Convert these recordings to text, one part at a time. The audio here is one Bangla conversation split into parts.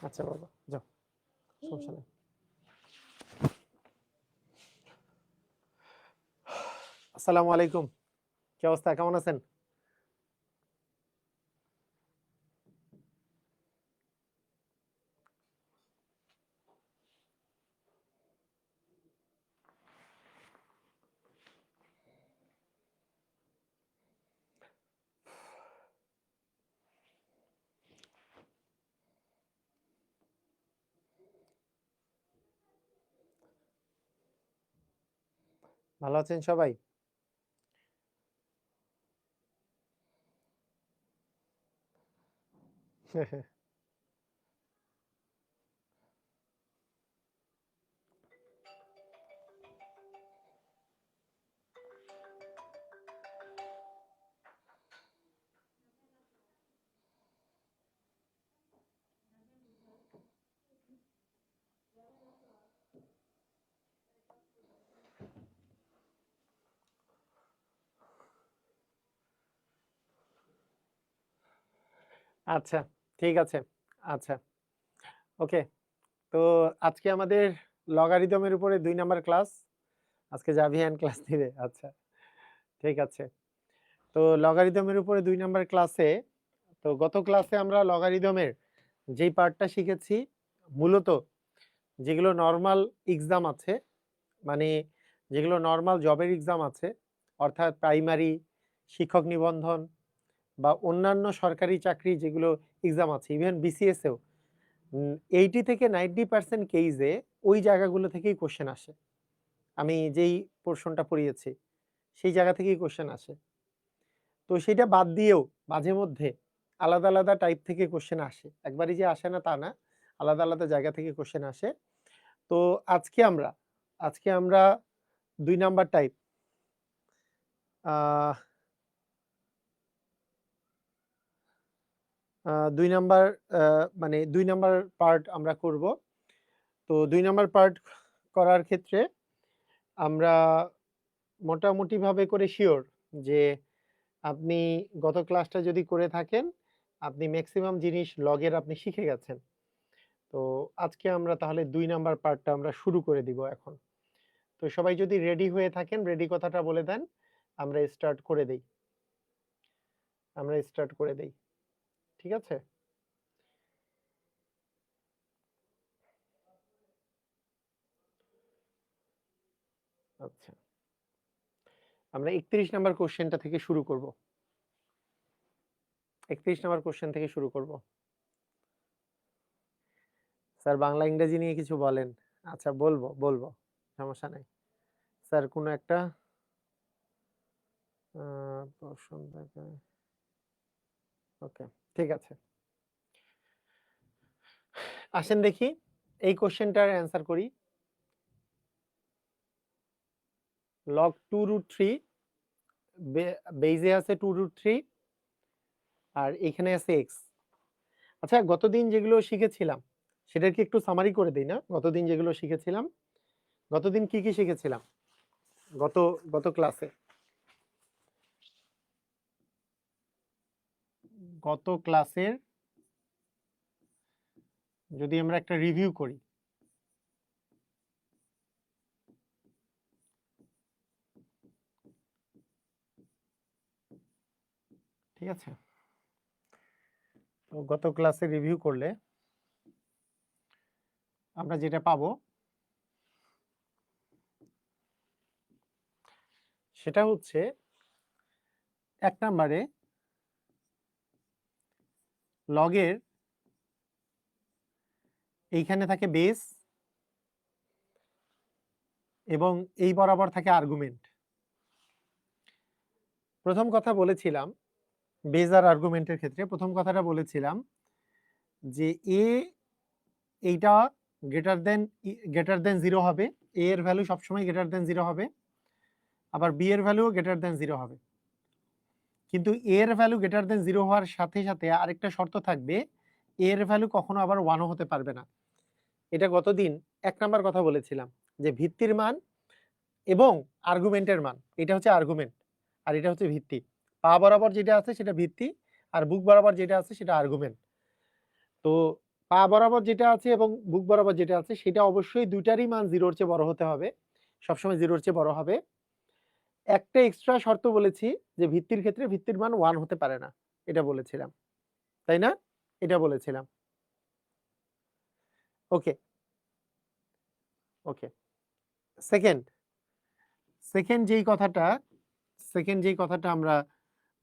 আচ্ছা বাবা যাও, সমস্যা নেই। আসসালামু আলাইকুম, কি অবস্থা, কেমন আছেন? ভালো আছেন সবাই? আচ্ছা, ঠিক আছে। আচ্ছা, ওকে। তো আজকে আমাদের লগারিদমের উপরে 2 নাম্বার ক্লাস। আজকে জাভিয়ান ক্লাস নিবে। আচ্ছা, ঠিক আছে। তো লগারিদমের উপরে 2 নাম্বার ক্লাসে, তো গত ক্লাসে আমরা লগারিদমের যেই পার্টটা শিখেছি, মূলত যেগুলো নরমাল এক্সাম আছে, মানে যেগুলো নরমাল জবের এক্সাম আছে, অর্থাৎ প্রাইমারি, শিক্ষক নিবন্ধন বা অন্যান্য সরকারি চাকরি যেগুলো এক্সাম আছে, ইভেন বিসিএস এও 80 থেকে 90% কেসে ওই জায়গাগুলো থেকেই কোশ্চেন আসে। আমি যেই পোর্শনটা পড়িয়েছি সেই জায়গা থেকেই কোশ্চেন আসে। তো সেটা বাদ দিয়েও মাঝে মধ্যে আলাদা আলাদা টাইপ থেকে কোশ্চেন আসে, একবারই যে আসে না তা না, আলাদা আলাদা জায়গা থেকে কোশ্চেন আসে। তো আজকে আমরা 2 নাম্বার টাইপ, আহ 2 নাম্বার মানে 2 নাম্বার পার্ট আমরা করব। তো 2 নাম্বার পার্ট করার ক্ষেত্রে আমরা মোটামুটি ভাবে করে শিওর যে আপনি গত ক্লাসটা যদি করে থাকেন, আপনি ম্যাক্সিমাম জিনিস লগের আপনি শিখে গেছেন। তো আজকে আমরা তাহলে 2 নাম্বার পার্টটা আমরা শুরু করে দিব এখন। তো সবাই যদি রেডি হয়ে থাকেন, রেডি কথাটা বলে দেন, আমরা স্টার্ট করে দেই। ঠিক আছে? আচ্ছা, আমরা 31 নাম্বার কোশ্চেনটা থেকে শুরু করব। 31 নাম্বার কোশ্চেন থেকে শুরু করব। স্যার বাংলা ইংরেজি নিয়ে কিছু বলেন। আচ্ছা, বলবো, সমস্যা নাই। স্যার কোনো একটা প্রশ্ন থেকে, ওকে, ঠিক আছে। আসেন দেখি এই কোশ্চেনটার অ্যান্সার করি। log 2√3 বেইজে আছে 2√3 আর এখানে আছে x। আচ্ছা, গতদিন যেগুলো শিখেছিলাম সেটার কি একটু সামারি করে দেই না? গতদিন যেগুলো শিখেছিলাম, গতদিন কি কি শিখেছিলাম গত গত ক্লাসে? গত ক্লাসের যদি আমরা একটা রিভিউ করি, ঠিক আছে? তো গত ক্লাসে রিভিউ করলে আমরা যেটা পাবো সেটা হচ্ছে 1 নম্বরে লগের এইখানে থাকে বেস এবং এই বরাবর থাকে আর্গুমেন্ট। প্রথম কথা বলেছিলাম বেস আর আর্গুমেন্টের ক্ষেত্রে, প্রথম কথাটা বলেছিলাম যে এ এইটা গ্রেটার দেন 0 হবে, এ এর ভ্যালু সবসময় গ্রেটার দেন 0 হবে, আবার বি এর ভ্যালু গ্রেটার দেন 0 হবে। কিন্তু এ এর ভ্যালু গ্রেটার দেন 0 হওয়ার সাথে সাথে আরেকটা শর্ত থাকবে, এ এর ভ্যালু কখনো আবার 1ও হতে পারবে না। এটা গতদিন 1 নাম্বার কথা বলেছিলাম যে ভিত্তির মান এবং আর্গুমেন্টের মান, এটা হচ্ছে আর্গুমেন্ট আর এটা হচ্ছে ভিত্তি। পা বরাবর যেটা আছে সেটা ভিত্তি আর বুক বরাবর যেটা আছে সেটা আর্গুমেন্ট। তো পা বরাবর যেটা আছে এবং বুক বরাবর যেটা আছে সেটা অবশ্যই দুইটারই মান 0 এর চেয়ে বড় হতে হবে, সবসময় 0 এর চেয়ে বড় হবে। একটা এক্সট্রা শর্ত বলেছি যে ভিত্তির ক্ষেত্রে ভিত্তির মান 1 হতে পারে না, এটা বলেছিলাম, তাই না? এটা বলেছিলাম। ওকে, ওকে। সেকেন্ড সেকেন্ড যেই কথাটা আমরা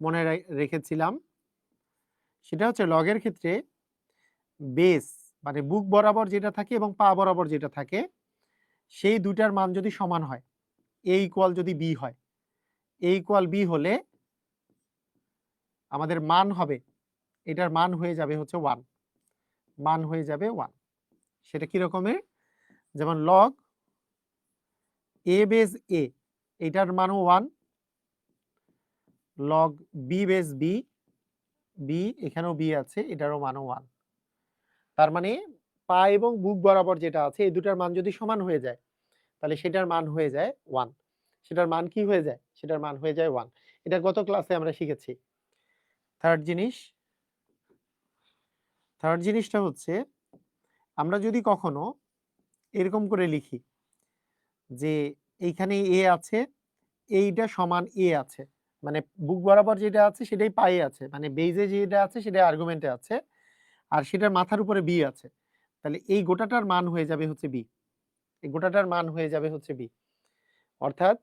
মনে রেখেছিলাম সেটা হচ্ছে লগের ক্ষেত্রে বেস মানে বুক বরাবর যেটা থাকে এবং পা বরাবর যেটা থাকে সেই দুটার মান যদি সমান হয়, a ইকুয়াল যদি b হয়, a ইকুয়াল b হলে আমাদের মান হবে, এটার মান হয়ে যাবে হচ্ছে 1, মান হয়ে যাবে 1। সেটা কি রকমের? যেমন লগ a বেস a, এটার মানও 1, log b base b, b এখানেও b আছে, এটারও মানও 1। তার মানে পা এবং বুক বরাবর যেটা আছে এই দুটার মান যদি সমান হয়ে যায় তাহলে সেটার মান হয়ে যায় 1। সেটার মান কি হয়ে যায়? সেটার মান হয়ে যায় 1। এটা গত ক্লাসে আমরা শিখেছি। থার্ড জিনিসটা হচ্ছে আমরা যদি কখনো এরকম করে লিখি যে এইখানে a আছে, এইটা সমান a আছে, মানে বুক বরাবর যেটা আছে সেটাই পায়ে আছে, মানে বেজে যেটা আছে সেটা আর্গুমেন্টে আছে আর সেটার মাথার উপরে b আছে, তাহলে এই গোটাটার মান হয়ে যাবে হচ্ছে b, এই গোটাটার মান হয়ে যাবে হচ্ছে b। অর্থাৎ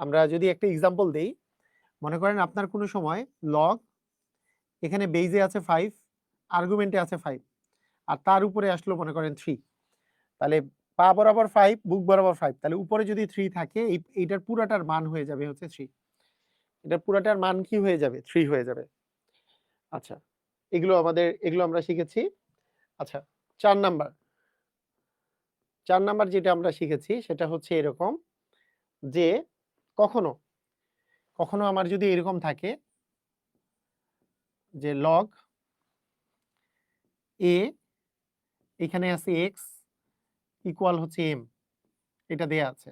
আমরা যদি একটা এক্সাম্পল দেই, মনে করেন আপনার কোনো সময় লগ এখানে বেজে আছে 5, আর্গুমেন্টে আছে 5 আর তার উপরে আসলো মনে করেন 3, তাহলে পা বরাবর 5 বুক বরাবর 5, তাহলে উপরে যদি 3 থাকে এইটার পুরাটার মান হয়ে যাবে হচ্ছে 3, এটার পুরাটার মান কি হয়ে যাবে? 3 হয়ে যাবে। আচ্ছা, এগুলো আমরা শিখেছি। আচ্ছা, 4 নাম্বার যেটা আমরা শিখেছি সেটা হচ্ছে এরকম যে কখনো কখনো আমার যদি এরকম থাকে যে লগ a এখানে আছে x ইকুয়াল হচ্ছে m, এটা দেয়া আছে।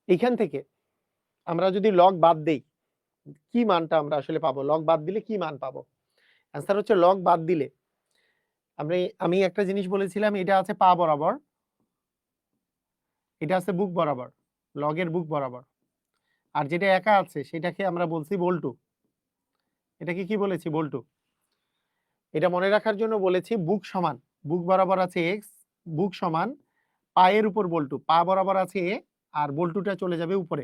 এখান থেকে আমরা যদি লগ বাদ দেই কি মানটা আমরা আসলে পাবো? লগ বাদ দিলে কি মান পাবো? অ্যান্সার হচ্ছে লগ বাদ দিলে আমি একটা জিনিস বলেছিলাম, এটা আছে পা বরাবর, এটা আছে বুক বরাবর, লগের বুক বরাবর, আর যেটা একা আছে সেটাকে আমরা বলছি বল্টু। এটাকে কি বলেছি? বল্টু। এটা মনে রাখার জন্য বলেছি বুক সমান, বুক বরাবর আছে x, বুক সমান পায়ের উপর বল্টু, পা বরাবর আছে a আর বল্টুটা চলে যাবে উপরে,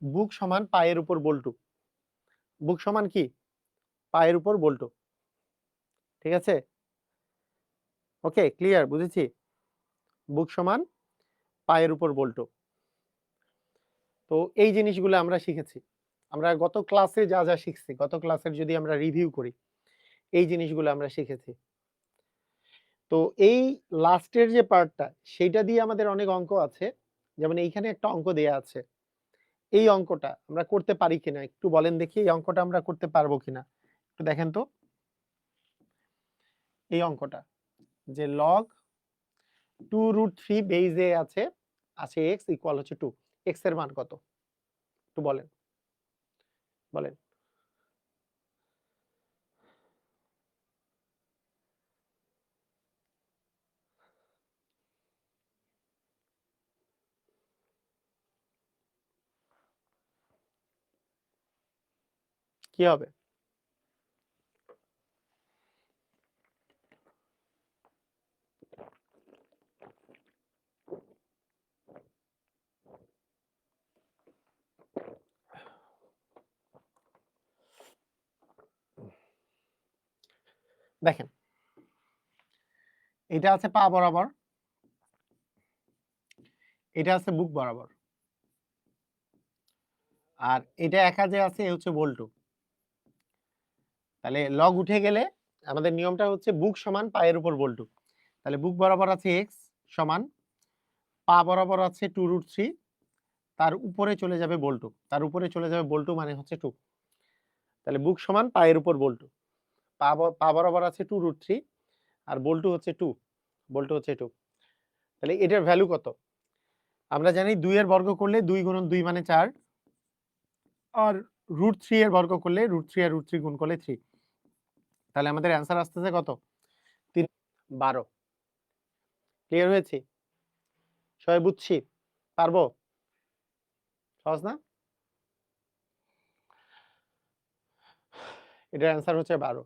বুক সমান পায়ের উপর বল্টু, বুক সমান কি? পায়ের উপর বল্টু। ঠিক আছে? ওকে, ক্লিয়ার? বুঝেছি? বুক সমান পায়ের উপর বল্টু। তো এই জিনিসগুলো আমরা শিখেছি। আমরা গত ক্লাসে যা যা শিখছি, গত ক্লাসের যদি আমরা রিভিউ করি, এই জিনিসগুলো আমরা শিখেছি। তো এই লাস্টের যে পার্টটা সেইটা দিয়ে আমাদের অনেক অঙ্ক আছে, যেমন এইখানে একটা অঙ্ক দেয়া আছে, এই অঙ্কটা আমরা করতে পারি কিনা একটু বলেন দেখি, এই অঙ্কটা আমরা করতে পারবো কিনা একটু দেখেন তো। এই অঙ্কটা যে লগ 2√3 বেজে আছে x ইকুয়াল হচ্ছে 2, x এর মান কত একটু বলেন, বলেন। কি হবে? দেখেন, এটা আছে পা বরাবর, এটা আছে বুক বরাবর, আর এটা একা যে আছে হচ্ছে বল্টু। তাহলে লগ উঠে গেলে আমাদের নিয়মটা হচ্ছে বুক সমান পায়ের উপর বল্টু। তাহলে বুক বরাবর আছে x সমান পা বরাবর আছে 2√3, তার উপরে চলে যাবে বল্টু, তার উপরে চলে যাবে বল্টু মানে হচ্ছে 2। তাহলে বুক সমান পায়ের উপর বল্টু, পা বরাবর আছে 2√3 আর বল্টু হচ্ছে 2, বল্টু হচ্ছে 2। তাহলে এটার ভ্যালু কত? আমরা জানি 2 এর বর্গ করলে 2 গুণন 2 মানে 4, আর √3 এর বর্গ করলে √3 আর √3 গুণ করলে 3। তাহলে আমাদের অ্যান্সার আসতেছে কত? 12। ক্লিয়ার হয়েছে? সবাই বুঝছি? পারবো? সহজ না? এটার অ্যান্সার হচ্ছে 12।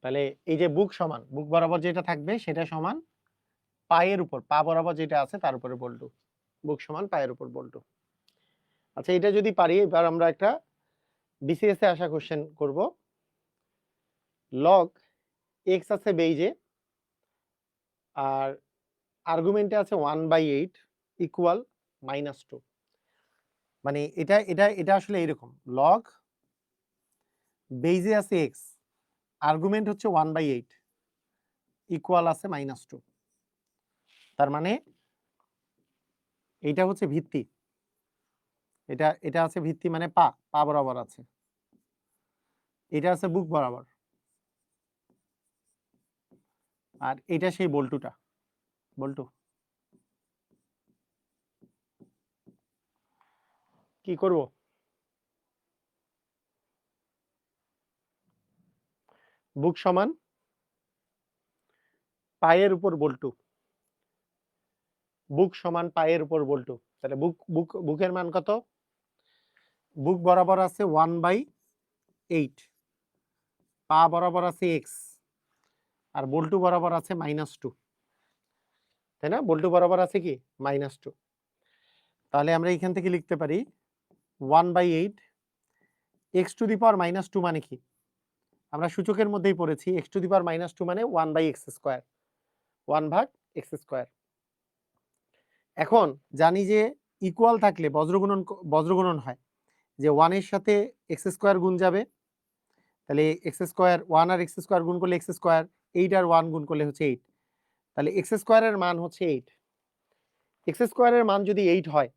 তাহলে এই যে বুক সমান, বুক বরাবর যেটা থাকবে সেটা সমান পায়ের উপর, পা বরাবর যেটা আছে তার উপরে বল্টু। বুক সমান পায়ের উপর বল্টু। আচ্ছা, এটা যদি পারি, এবার আমরা একটা বিসিএস এ আসা কোশ্চেন করব। লগ x আছে বেইজে, আর আর্গুমেন্টে আছে 1/8 ইকুয়াল -2। মানে এটা এটা এটা আসলে এরকম, লগ বেইজে আছে x, আর্গুমেন্ট হচ্ছে 1/8 ইকুয়াল আছে -2। তার মানে এইটা হচ্ছে ভিত্তি, এটা এটা আছে ভিত্তি, মানে পা পা বরাবর আছে, এটা আছে বুক বরাবর, আর এটা সেই বল্টুটা, বল্টু। কি করব? বুক সমান পায়ের উপর বল্টু, বুক সমান পায়ের উপর বল্টু। তাহলে বুক বুক বুকের মান কত? বুক বরাবর আছে 1/8, পা বরাবর আছে x, আর বল্টু বরাবর আছে -2, তাই না? বল্টু বরাবর আছে কি? -2। তাহলে আমরা এখান থেকে লিখতে পারি 1/8 x⁻² মানে কি? আমরা সূচকের মধ্যেই পড়েছি, x⁻² মানে 1/x², 1/x²। এখন জানি যে ইকুয়াল থাকলে বজ্রগুণন হয়, যে 1 এর সাথে x² গুণ যাবে, তাহলে x², 1 আর x² গুণ করলে x², 8 আর 1 গুণ করলে হচ্ছে 8। তাহলে x² এর মান হচ্ছে 8। x² এর মান যদি 8 হয়,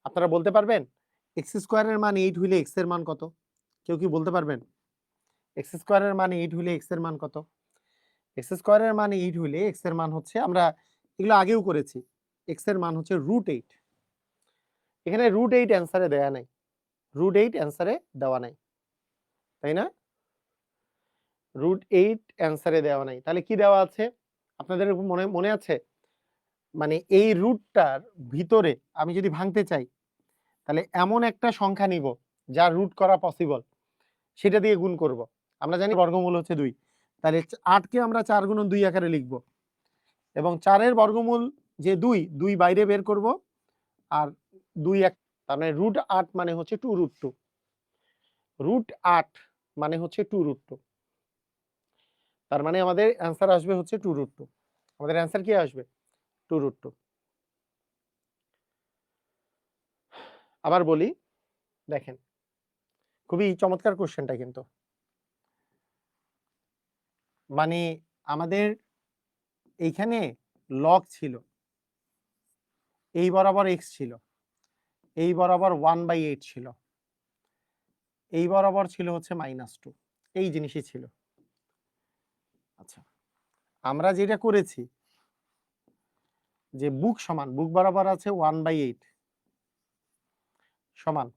আপনারা বলতে পারবেন x² এর মান 8 হইলে x এর মান কত? কেউ কি বলতে পারবেন? x² এর মান 8 হইলে x এর মান কত? x² এর মান 8 হইলে x এর মান হচ্ছে, আমরা এগুলো আগেও করেছি, x এর মান হচ্ছে √8। এখানে √8 অ্যান্সারে দেয়া নাই, √8 অ্যান্সারে দেওয়া নাই, তাই না? √8 অ্যান্সারে দেওয়া নাই। তাহলে কি দেওয়া আছে? আপনাদের মনে মনে আছে? মানে এই রুটটার ভিতরে আমি যদি ভাঙতে চাই, তাহলে এমন একটা সংখ্যা নিব যা রুট করা পসিবল, সেটা দিয়ে গুণ করব। আমরা জানি বর্গমূল হচ্ছে 2, তাহলে 8 কে আমরা 4 গুণন 2 আকারে লিখব, এবং 4 এর বর্গমূল যে 2, 2 বাইরে বের করব, আর 2 এক, তার মানে √8 মানে হচ্ছে 2√2, √8 মানে হচ্ছে 2√2। তার মানে আমাদের অ্যান্সার আসবে হচ্ছে 2√2। আমাদের অ্যান্সার কি আসবে? 2√2। আবার বলি, দেখেন, খুবই চমৎকার কোশ্চেনটা কিন্তু। মানে আমাদের এইখানে লগ ছিল, এই বরাবর x ছিল, এই বরাবর 1/8 ছিল, এই বরাবর ছিল হচ্ছে -2, এই জিনিসই ছিল। আচ্ছা, আমরা যেটা করেছি যে বুক সমান, বুক বরাবর আছে 1/8 সমান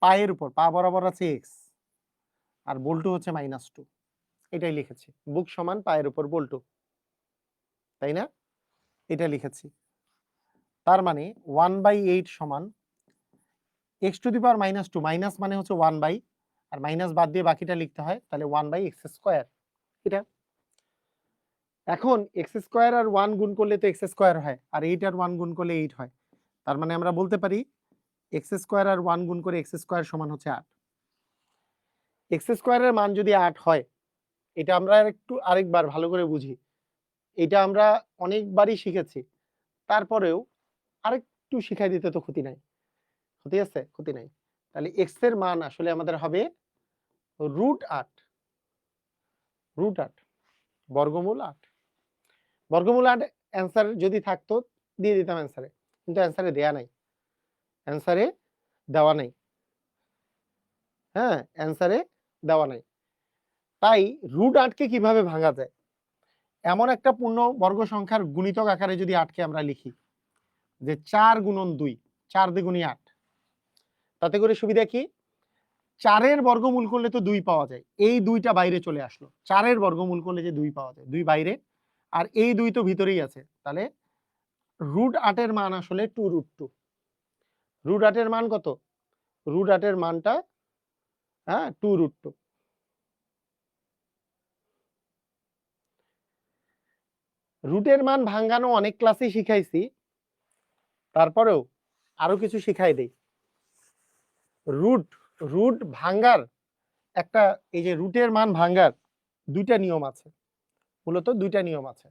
পায়ের উপর, পা বরাবর আছে x, আর বল্টু হচ্ছে -2, এটাই লিখেছি, বুক সমান পায়ের উপর বল্টু, তাই না? এটা লিখেছি। তার মানে 1/8 সমান x⁻², মাইনাস মানে হচ্ছে 1/, আর মাইনাস বাদ দিয়ে বাকিটা লিখতে হয়, তাহলে 1/x²। এটা এখন x² আর 1 গুণ করলে তো x² হয়, আর 8 আর 1 গুণ করলে 8 হয়। তার মানে আমরা বলতে পারি x² আর 1 গুণ করে x² সমান হচ্ছে 8। x² এর মান যদি 8 হয়, এটা আমরা একটু আরেকবার ভালো করে বুঝি। এটা আমরা অনেকবারই শিখেছি, তারপরেও আরেকটু শিখাই দিতে তো ক্ষতি নাই, ক্ষতি আছে? ক্ষতি নাই। তাহলে x এর মান আসলে আমাদের হবে √8, √8 বর্গমূল 8। বর্গমূল 8 অ্যান্সার যদি থাকতো দিয়ে দিতাম অ্যান্সারে, কিন্তু অ্যান্সারে দেয়া নাই, অ্যান্সারে দেওয়া নাই। হ্যাঁ, অ্যান্সারে দেওয়া নাই। তাই √8 কে কিভাবে ভাঙা যায়? এমন একটা পূর্ণ বর্গ সংখ্যার গুণিতক আকারে যদি 8কে আমরা লিখি যে 4 গুণন 2, 4 দ্বিগুণী 8, তাতে করে সুবিধা কি? 4-এর বর্গমূল করলে তো 2 পাওয়া যায়, এই 2টা বাইরে চলে আসলো। 4-এর বর্গমূল করলে যে 2 পাওয়া যায়, 2 বাইরে, আর এই 2 তো ভিতরেই আছে। তাহলে √8-এর মান আসলে 2√2। √8-এর মান কত? √8-এর মানটা 2√2। রুটের মান ভাঙানো অনেক ক্লাসেই শিখাইছি, তারপরেও আরো কিছু শিখাই দেই। রুট ভাঙ্গার একটা, এই যে রুটের মান ভাঙ্গার দুইটা নিয়ম আছে, মূলত দুইটা নিয়ম আছে।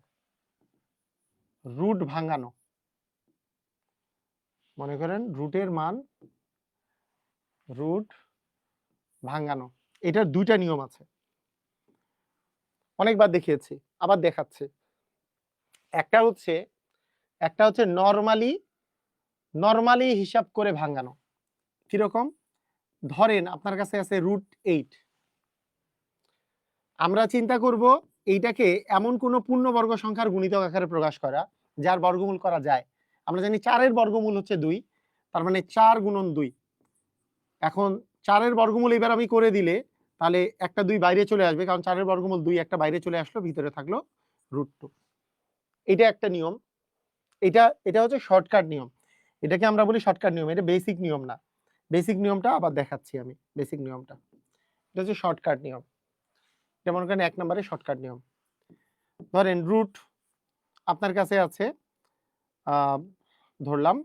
রুট ভাঙানো, মনে করেন রুটের মান রুট ভাঙানো, এটার দুইটা নিয়ম আছে, অনেকবার দেখিয়েছি, আবার দেখাচ্ছি। একটা হচ্ছে নরমালি হিসাব করে ভাঙানো। কিরকম? ধরেন আপনার কাছে আছে √8, আমরা চিন্তা করব এইটাকে এমন কোন পূর্ণবর্গ সংখ্যার গুণিতক আকারে প্রকাশ করা যার বর্গমূল করা যায়। আমরা জানি 4-এর বর্গমূল হচ্ছে 2, তার মানে 4 গুণন 2। এখন 4-এর বর্গমূল এবার আমি করে দিলে তাহলে একটা 2 বাইরে চলে আসবে, কারণ 4-এর বর্গমূল 2, একটা বাইরে চলে আসলো, ভিতরে থাকলো √2। এটা একটা নিয়ম। এটা হচ্ছে শর্টকাট নিয়ম, এটাকে আমরা বলি শর্টকাট নিয়ম, এটা বেসিক নিয়ম না। বেসিক নিয়মটা আবার দেখাচ্ছি আমি। বেসিক নিয়মটা এটা হচ্ছে শর্টকাট নিয়ম, এটা মনে করেন 1 নম্বরে শর্টকাট নিয়ম। ধরেন রুট আপনার কাছে আছে ধরলাম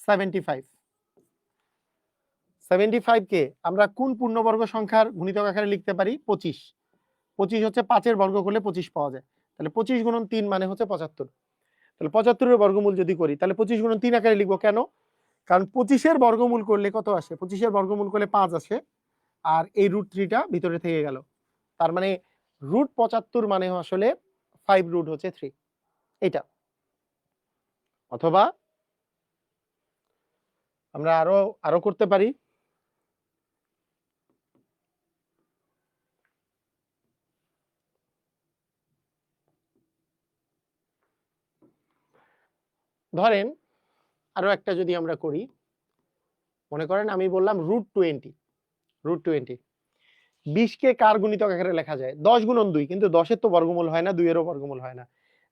75 কে আমরা কোন পূর্ণবর্গ সংখ্যার গুণিতক আকারে লিখতে পারি? 25 হচ্ছে 5-এর বর্গ করলে 25 পাওয়া যায়, তাহলে 25 গুণন 3 মানে হচ্ছে 75। তাহলে 75-এর বর্গমূল যদি করি তাহলে 25 গুণন 3 আকারে লিখবো। কেন? কারণ 25-এর বর্গমূল করলে কত আসে? 25-এর বর্গমূল করলে 5 আসে, আর এই √3টা ভিতরে থেকে গেল, তার মানে √75 মানে আসলে 5√3 এটা। অথবা আমরা আরো করতে পারি, ধরেন আরো একটা যদি আমরা করি, মনে করেন আমি বললাম √20, 20-কে কার গুণিতক আকারে লেখা যায়? 10 গুণন 2, কিন্তু 10-এর তো বর্গমূল হয় না, 2-এরও বর্গমূল হয় না।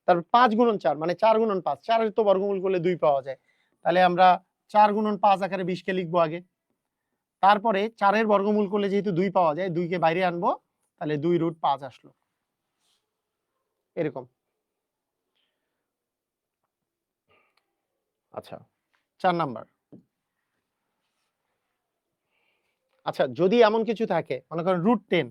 তারপর 5 গুণন 4 মানে 4 গুণন 5, 4-এর তো বর্গমূল করলে 2 পাওয়া যায়, তাহলে আমরা 4 গুণন 5 আকারে 20-কে লিখবো আগে। তারপরে 4-এর বর্গমূল করলে যেহেতু 2 পাওয়া যায়, 2-কে বাইরে আনবো, তাহলে 2√5 আসলো, এরকম। আচ্ছা 4 নাম্বার। আচ্ছা যদি এমন কিছু থাকে, মনে করেন √10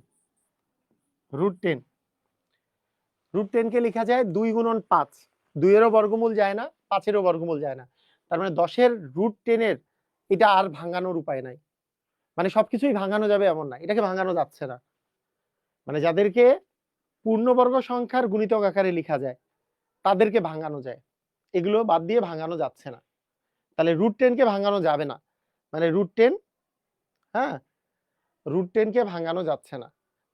কে লেখা যায় 2 গুণন 5, 2-এরও বর্গমূল যায় না, 5-এরও বর্গমূল যায় না, তার মানে 10-এর √10-এর এটা আর ভাঙানোর উপায় নাই, মানে সবকিছুই ভাঙানো যাবে এমন না, এটাকে ভাঙানো যাচ্ছে না। মানে যাদেরকে পূর্ণবর্গ সংখ্যার গুণিতক আকারে লেখা যায় তাদেরকে ভাঙানো যায়, এগুলো বাদ দিয়ে ভাঙানো যাচ্ছে না। তাহলে √10-কে ভাঙানো যাবে না, মানে √10, হ্যাঁ √10-কে ভাঙানো যাচ্ছে না,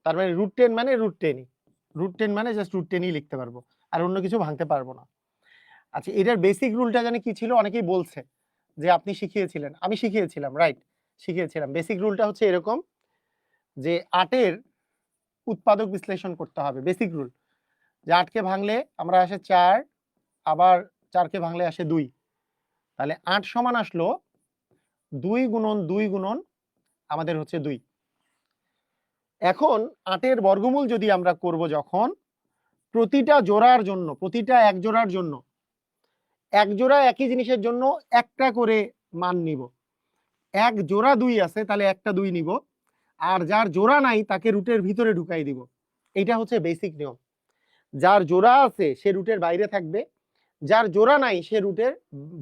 তার মানে √10 মানে √10 মানে জাস্ট √10ই লিখতে পারবো, আর অন্য কিছু ভাঙতে পারবো না। আচ্ছা এটার বেসিক রুলটা জানি কি ছিল? অনেকেই বলছে যে আপনি শিখিয়েছিলেন, আমি শিখিয়েছিলাম, রাইট, শিখিয়েছিলাম। বেসিক রুলটা হচ্ছে এরকম যে 8-এর উৎপাদক বিশ্লেষণ করতে হবে, বেসিক রুল, যে 8-কে ভাঙলে আমরা আসে 4, আবার 4-কে ভাঙলে আসে 2, তাহলে 8 সমান আসলো 2 গুণন 2 গুণন আমাদের হচ্ছে 2। এখন 8-এর বর্গমূল যদি আমরা করব, যখন প্রতিটা জোড়ার জন্য, প্রতিটা এক জোড়ার জন্য, এক জোড়া একই জিনিসের জন্য একটা করে মান নিব। এক জোড়া 2 আছে তাহলে একটা 2 নিব, আর যার জোড়া নাই তাকে রুটের ভিতরে ঢুকাই দিব। এটা হচ্ছে বেসিক নিয়ম। যার জোড়া আছে সে রুটের বাইরে থাকবে, যার জোড়া নাই সে রুটের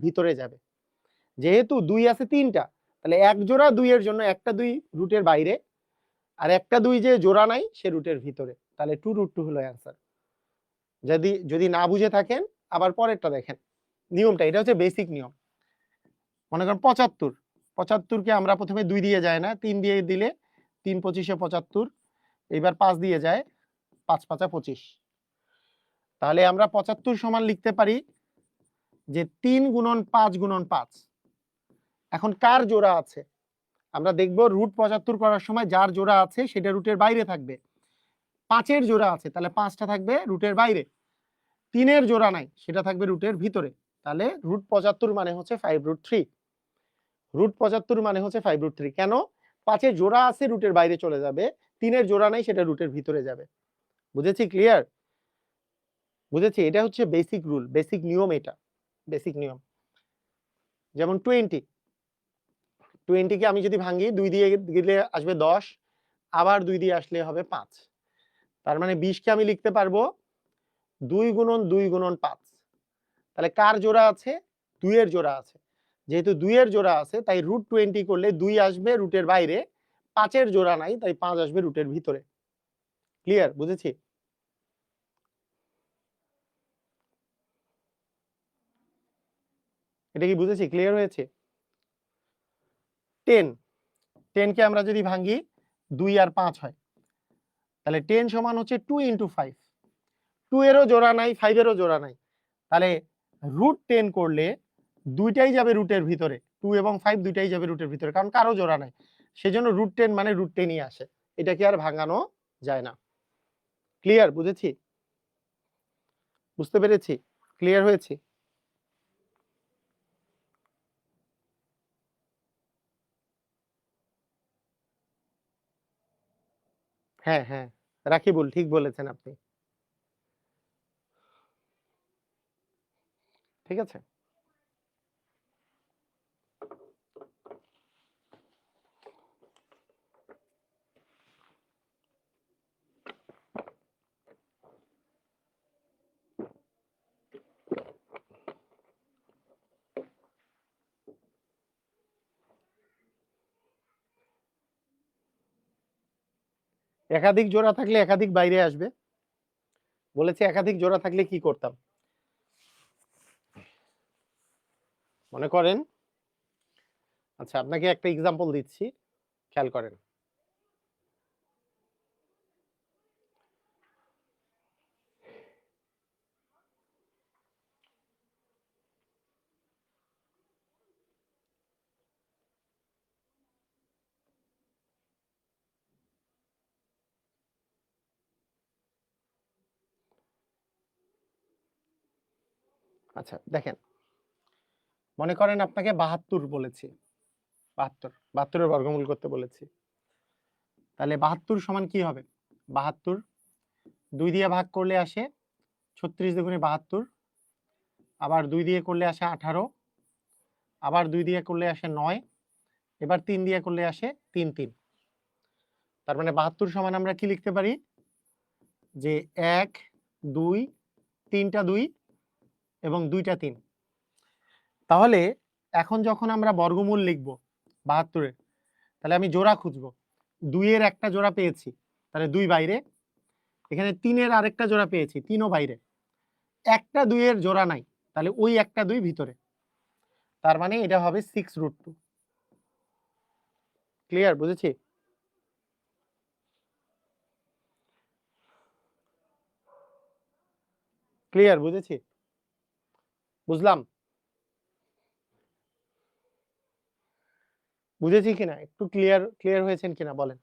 ভিতরে যাবে। যেহেতু 2 আছে 3টা, তাহলে এক জোড়া 2-এর জন্য একটা 2 রুটের বাইরে, আর একটা 2 যে জোড়া নাই সে রুটের ভিতরে, তাহলে 2√2 হলো অ্যান্সার। যদি না বুঝে থাকেন আবার পরেরটা দেখেন নিয়মটা, এটা হচ্ছে বেসিক নিয়ম। মনে করেন 75-কে আমরা প্রথমে 2 দিয়ে যায় না, 3 দিয়ে দিলে 3×25 = 75, এইবার 5 দিয়ে যায়, 5×5 = 25। তাহলে আমরা 75 সমান লিখতে পারি যে 3 গুণন 5 গুণন 5। এখন কার জোড়া আছে আমরা দেখব, রুট 75 করার সময় যার জোড়া আছে সেটা রুটের বাইরে থাকবে। 5-এর জোড়া আছে তাহলে 5টা থাকবে রুটের বাইরে, 3-এর জোড়া নাই সেটা থাকবে রুটের ভিতরে। তাহলে রুট 75 মানে হচ্ছে 5√3। রুট 75 মানে হচ্ছে 5√3। কেন? 5-এর জোড়া আছে রুটের বাইরে চলে যাবে, 3-এর জোড়া নাই সেটা রুটের ভিতরে যাবে। বুঝেছি? ক্লিয়ার? বুঝেছি? এটা হচ্ছে বেসিক রুল, বেসিক নিয়ম, এটা বেসিক নিয়ম। যেমন 20 কে আমি যদি ভাঙি 2 দিয়ে গেলে আসবে 10, আবার 2 দিয়ে আসলে হবে 5। তার মানে 20 কে আমি লিখতে পারবো 2 গুণন 2 গুণন 5। তাহলে কার জোড়া আছে? 2 এর জোড়া আছে। যেহেতু 2 এর জোড়া আছে তাই রুট 20 করলে 2 আসবে রুটের বাইরে, 5-এর জোড়া নাই তাই 5 আসবে রুটের ভিতরে। ক্লিয়ার? বুঝেছি? এটা কি বুঝেছি? ক্লিয়ার হয়েছে? 10 কে আমরা যদি ভাঙি 2 আর 5 হয়, তাহলে 10 সমান হচ্ছে 2 × 5। 2 এরও জোড়া নাই, 5 এরও জোড়া নাই, তাহলে রুট 10 করলে দুইটাই যাবে রুটের ভিতরে, 2 এবং 5 দুইটাই যাবে রুটের ভিতরে, কারণ কারো জোড়া নাই। সেজন্য রুট 10 মানে রুট 10ই আসে, এটাকে আর ভাঙানো যায় না। ক্লিয়ার? বুঝেছি? বুঝতে পেরেছি? ক্লিয়ার হয়েছে? হ্যাঁ হ্যাঁ, রাকিবুল ঠিক বলেছেন আপনি। ঠিক আছে। একাধিক জোড়া থাকলে একাধিক বাইরে আসবে। বলেছে একাধিক জোড়া থাকলে কি করতাম? মনে করেন, আচ্ছা আপনাকে একটা এক্সাম্পল দিচ্ছি, খেয়াল করেন। আচ্ছা দেখেন, মনে করেন আপনাকে 72 বলেছি, 72 এর বর্গমূল করতে বলেছি। তাহলে 72 সমান কি হবে? 72 2 দিয়ে ভাগ করলে আসে 36 দুগুণে 72, আবার 2 দিয়ে করলে আসে 18, আবার 2 দিয়ে করলে আসে 9, এবার 3 দিয়ে করলে আসে 3 3। তার মানে 72 সমান আমরা কি লিখতে পারি? যে 1 2 3টা 2 এবং 2টা 3। তাহলে এখন যখন আমরা বর্গমূল লিখব 72 এর, তাহলে আমি জোড়া খুঁজবো। 2 এর একটা জোড়া পেয়েছি, তাহলে 2 বাইরে। এখানে 3 এর আরেকটা জোড়া পেয়েছি, 3ও বাইরে। একটা 2 এর জোড়া নাই, তাহলে ওই একটা 2 ভিতরে। তার মানে এটা হবে 6√2। ক্লিয়ার? বুঝেছি? ক্লিয়ার? বুঝেছি? বুঝলাম? বুঝেছি কিনা? একটু ক্লিয়ার হয়েছেন কিনা বলেন?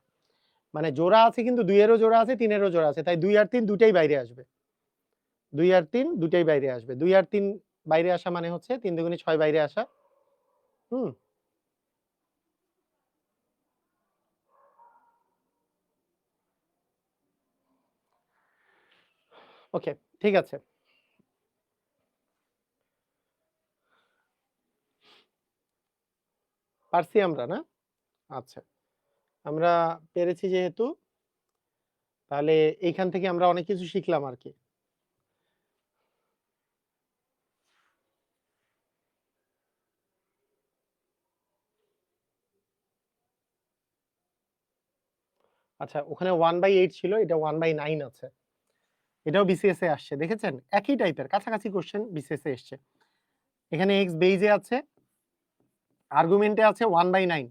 মানে জোড়া আছে কিন্তু 2 এরও জোড়া আছে, 3 এরও জোড়া আছে, তাই 2 আর 3 দুটাই বাইরে আসবে। 2 আর 3 দুটাই বাইরে আসবে। 2 আর 3 বাইরে আসা মানে হচ্ছে 3 দুগুণে 6 বাইরে আসা। হুম? ওকে, ঠিক আছে। পারছি আমরা, না? আচ্ছা, আমরা পেরেছি যেহেতু, তাহলে এইখান থেকে আমরা অনেক কিছু শিখলাম আর কি। আচ্ছা, ওখানে 1/8 ছিল, এটা 1/9 আছে। এটাও বিসিএস এ আসছে, দেখেছেন? একই টাইপের কাছাকাছি কোশ্চেন বিসিএস এ এসছে। এখানে এক্স বেইজে আছে, আর্গুমেন্টে আছে 1/9,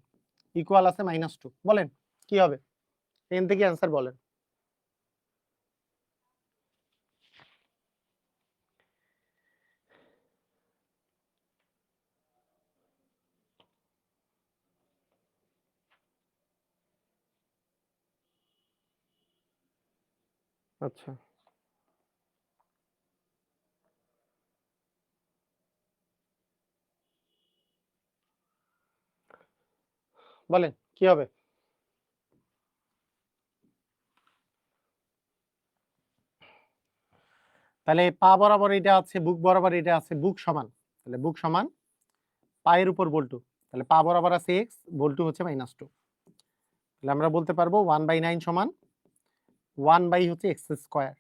ইকুয়াল আছে -2। বলেন কি হবে? এখান থেকে অ্যান্সার বলেন। আচ্ছা, বলেন কি হবে? তাহলে পা বরাবর এটা আছে, বুক বরাবর এটা আছে, বুক সমান। তাহলে বুক সমান পায়ের উপর বল্টু। তাহলে পা বরাবর আছে x, বল্টু হচ্ছে -2। তাহলে আমরা বলতে পারবো 1/9 সমান 1/x²।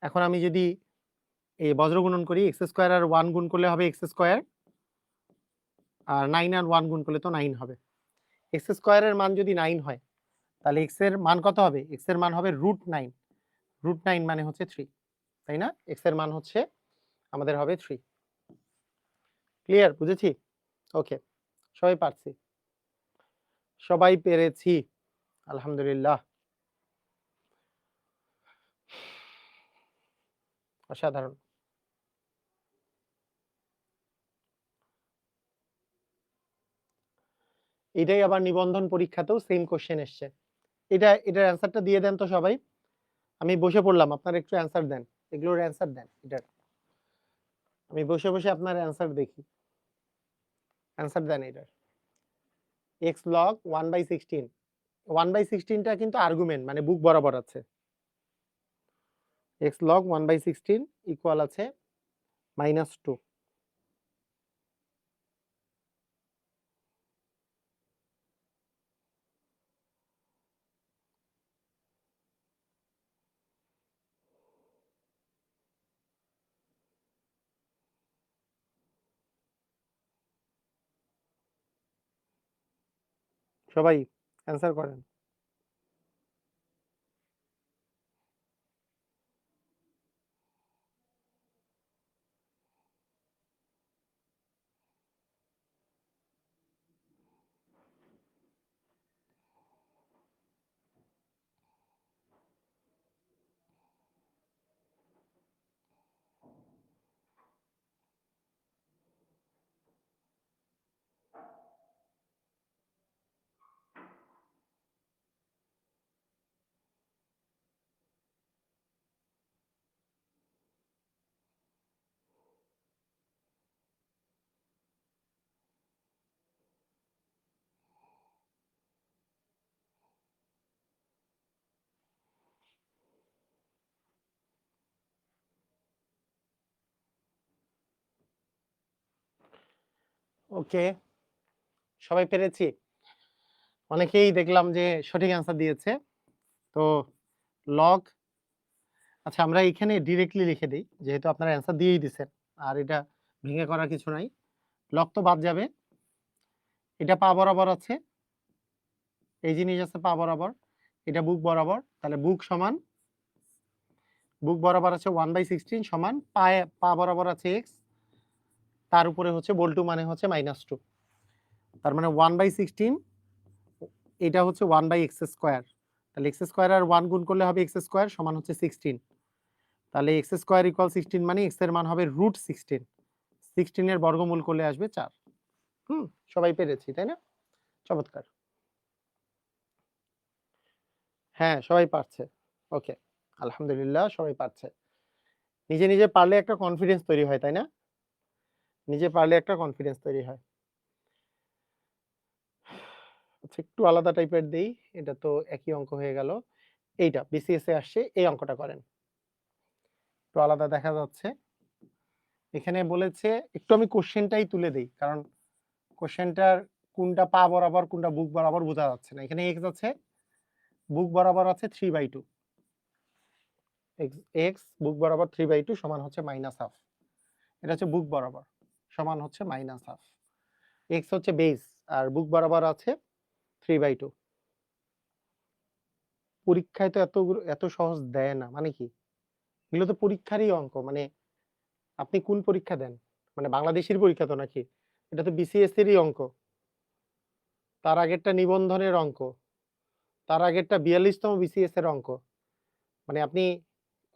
এখন আমি যদি এই বজ্র গুণন করি, x² আর 1 গুণ করলে হবে x², আর 9 আর 1 গুণ করলে তো 9 হবে। x² এর মান যদি 9 হয়, তাহলে x এর মান কত হবে? x এর মান হবে √9। √9 মানে হচ্ছে 3, তাই না? x এর মান হচ্ছে আমাদের হবে 3। ক্লিয়ার? বুঝেছি? ওকে, সবাই পারছি? সবাই পেরেছি, আলহামদুলিল্লাহ। অসাধারণ। এটাই আবার নিবন্ধন পরীক্ষাতেও সেম কোশ্চেন এসছে। এটার অ্যান্সারটা দিয়ে দেন তো সবাই। আমি বসে পড়লাম, আপনারা একটু অ্যান্সার দেন। এগুলোর অ্যান্সার দেন এটার। আমি বসে, বসে আপনার অ্যান্সার দেখি। অ্যান্সার দেন এটার। x log 1/16। 1/16 টা কিন্তু আর্গুমেন্ট, মানে বুক বরাবর আছে। x log 1/16 ইকুয়াল আছে -2। সবাই অ্যান্সার করেন। ওকে, সবাই পেরেছি? অনেকেই দেখলাম যে সঠিক অ্যান্সার দিয়েছে। তো লগ, আচ্ছা আমরা এখানে ডিরেক্টলি লিখে দেই, যেহেতু আপনারা অ্যান্সার দিয়েই দিছেন। আর এটা ভেঙে করার কিছু নাই। লগ তো বাদ যাবে। এটা পা বরাবর আছে। এই জিনিস আছে পা বরাবর। এটা বুক বরাবর। তাহলে বুক বরাবর আছে 1/16 সমান পা বরাবর আছে x, তার উপরে হচ্ছে বল্টু মানে হচ্ছে -2। তার মানে 1/16 এটা হচ্ছে 1/x²। তাহলে x² আর 1 গুণ করলে হবে x² সমান হচ্ছে 16। তাহলে x² ইকুয়াল 16 মানে x এর মান হবে √16। 16 এর বর্গমূল করলে আসবে 4। সবাই পেরেছি, তাই না? চমৎকার। হ্যাঁ, সবাই পারছে। ওকে, আলহামদুলিল্লাহ সবাই পারছে। নিজে, নিজে পারলে একটা কনফিডেন্স তৈরি হয়, তাই না? নিজে পারলে একটা কনফিডেন্স তৈরি হয়। আচ্ছা, একটু আলাদা টাইপের দেই। এটা তো একই অঙ্ক হয়ে গেল। এইটা বিসিএস এ আসছে, এই অঙ্কটা করেন। একটু আলাদা দেখা যাচ্ছে। এখানে বলেছে, একটু আমি কোশ্চেনটাই তুলে দেই, কারণ কোশ্চেনটার কোনটা পা বরাবর কোনটা বুক বরাবর বোঝা যাচ্ছে না। এখানে এক্স আছে, বুক বরাবর আছে 3/2। এক্স বুক বরাবর 3/2 সমান হচ্ছে -1/2। এটা হচ্ছে বুক বরাবর, সমান হচ্ছে -1/2। এক্স হচ্ছে বেস, আর বুক বরাবর আছে 3/2। পরীক্ষায় তো এত সহজ দেয় না, মানে কি? এগুলো তো পরীক্ষারই অঙ্ক। মানে আপনি কোন পরীক্ষা দেন? মানে বাংলাদেশের পরীক্ষা তো নাকি? এটা তো বিসিএস এরই অঙ্ক। তার আগেরটা নিবন্ধনের অঙ্ক। তার আগেরটা ৪২তম বিসিএস এর অঙ্ক। মানে আপনি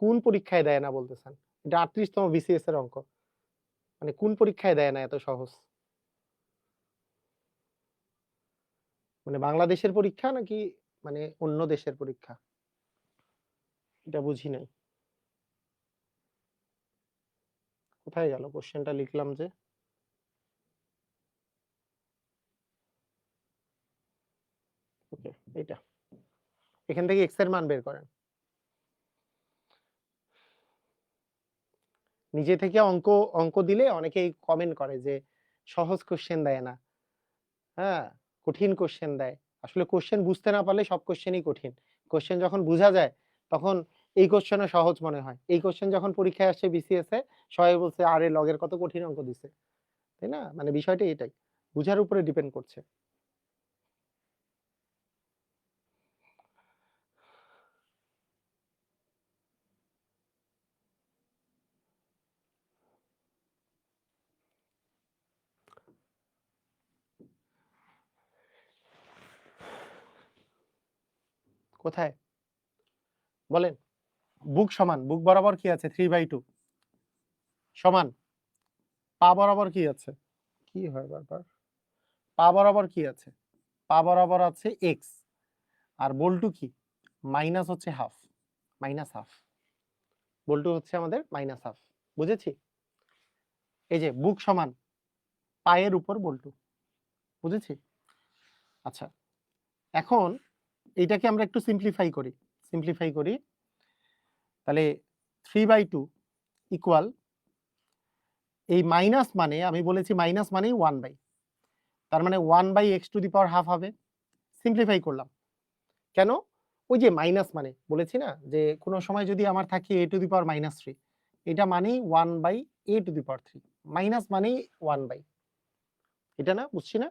কোন পরীক্ষায় দেয় না বলতেছেন? এটা ৩৮তম বিসিএস এর অঙ্ক। মানে কোন পরীক্ষায় দেয় না এত সহজ? মানে বাংলাদেশের পরীক্ষা নাকি মানে অন্য দেশের পরীক্ষা? এটা বুঝি নাই, কোথায় গেল কোশ্চেনটা লিখলাম যে? ওকে, এটা এখান থেকে এক্স এর মান বের করেন। নিজে থেকে অঙ্ক অঙ্ক দিলে অনেকেই কমেন্ট করে যে সহজ কোশ্চেন দেয় না, হ্যাঁ, কঠিন কোশ্চেন দেয়। আসলে কোশ্চেন বুঝতে না পারলে সব কোশ্চেনই কঠিন। কোশ্চেন যখন বুঝা যায় তখন এই কোশ্চেনও সহজ মনে হয়। এই কোশ্চেন যখন পরীক্ষায় আসছে বিসিএস এ সবাই বলছে আরে লগের কত কঠিন অঙ্ক দিছে। তাই না? মানে বিষয়টা এটাই। বুঝার উপরে ডিপেন্ড করছে। কোথায়? বলেন। বুক সমান, বুক বরাবর কি আছে? 3/2 সমান পা বরাবর কি আছে? কি হয় বারবার? পা বরাবর কি আছে? পা বরাবর আছে এক্স। আর বল্টু কি? মাইনাস হচ্ছে হাফ, মাইনাস হাফ। বল্টু হচ্ছে আমাদের মাইনাস হাফ। বুঝেছি? এই যে বুক সমান পায়ের উপর বল্টু। বুঝেছি? আচ্ছা, এখন এইটাকে আমরা একটু সিম্পলিফাই করি। সিম্পলিফাই করি। তাহলে 3/2 ইকুয়াল, এই মাইনাস মানে আমি বলেছি মাইনাস মানেই 1/, তার মানে 1/x⁴ হবে। সিম্পলিফাই করলাম। কেন? ওই যে মাইনাস মানে বলেছি না যে কোনো সময় যদি আমার থাকে a⁻³ এটা মানেই 1/a⁻3, মাইনাস মানেই 1/, এটা না? বুঝছি না?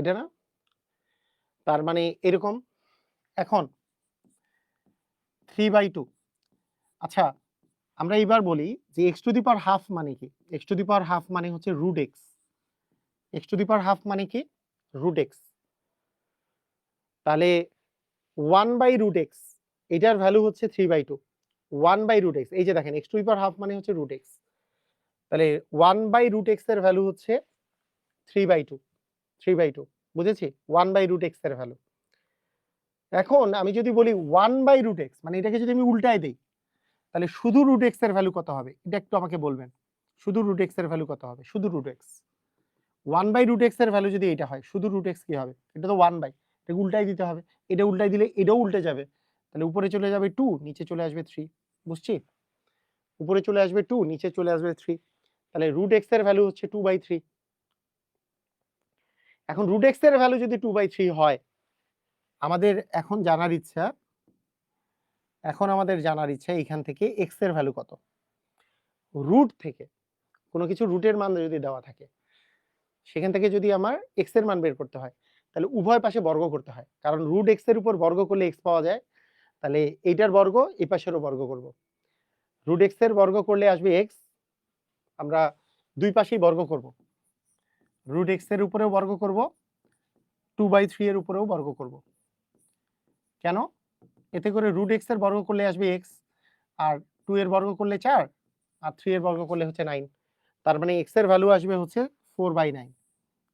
এটা না? তার মানে এরকম। এখন 3/2, আচ্ছা আমরা এইবার বলি যে x⁻½ মানে কি? x⁻½ মানে হচ্ছে √x। x⁻½ মানে কি? √x। তাহলে 1/√x এটার ভ্যালু হচ্ছে 3/2। 1/√x, এই যে দেখেন x⁻½ মানে হচ্ছে √x, তাহলে 1/√x এর ভ্যালু হচ্ছে 3/2। 3/2 বুঝেছি? 1/√x এর ভ্যালু। এখন আমি যদি বলি 1/√x মানে এটাকে যদি আমি উল্টায় দেই তাহলে শুধু √x এর ভ্যালু কত হবে? এটা একটু আমাকে বলবেন। শুধু √x এর ভ্যালু কত হবে? শুধু √x। 1/√x এর ভ্যালু যদি এটা হয়, শুধু √x কি হবে? এটা তো 1/, এটাকে উল্টাই দিতে হবে। এটা উল্টাই দিলে এটাও উল্টে যাবে। তাহলে উপরে চলে যাবে 2, নিচে চলে আসবে 3। বুঝছি? উপরে চলে আসবে 2, নিচে চলে আসবে 3। তাহলে √x এর ভ্যালু হচ্ছে 2/3। এখন √x এর ভ্যালু যদি 2/3 হয়, আমাদের এখন জানার ইচ্ছা, এখান থেকে x এর ভ্যালু কত? রুট থেকে কোনো কিছু রুটের মান যদি দেওয়া থাকে সেখান থেকে যদি আমার x এর মান বের করতে হয় তাহলে উভয় পাশে বর্গ করতে হয়, কারণ √x এর উপর বর্গ করলে x পাওয়া যায়। তাহলে এইটার বর্গ এই পাশেরও বর্গ করব। √x এর বর্গ করলে আসবে x, আমরা দুই পাশেই বর্গ করব। √x এর উপরেও বর্গ করব, 2/3 এর উপরেও বর্গ করব। কেন? এতে করে √x এর বর্গ করলে আসবে x, আর 2 এর বর্গ করলে 4, আর 3 এর বর্গ করলে হচ্ছে 9। তার মানে x এর ভ্যালু আসবে হচ্ছে 4/9।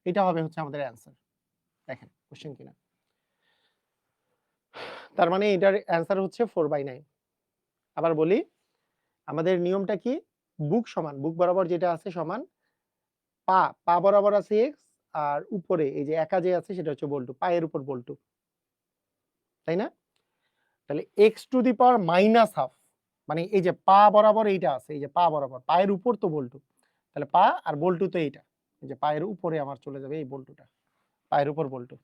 এটা হবে হচ্ছে আমাদের অ্যান্সার। দেখেন কোশ্চেন কিনা। তার মানে এটার অ্যান্সার হচ্ছে 4/9। আবার বলি, আমাদের নিয়মটা কি? বুক সমান, বুক বরাবর যেটা আছে সমান পা বরাবর আছে x, আর উপরে এই যে একা যে আছে সেটা হচ্ছে বল্টু, পায়ের উপর বল্টু, তাই না? তাহলে x⁻½ মানে এই যে পা বরাবর এইটা আছে, এই যে পা বরাবর, পায়ের উপর তো বল্টু, তাহলে পা আর বল্টু তো এইটা, এই যে পায়ের উপরে আমার চলে যাবে এই বল্টুটা, পায়ের উপর বল্টু।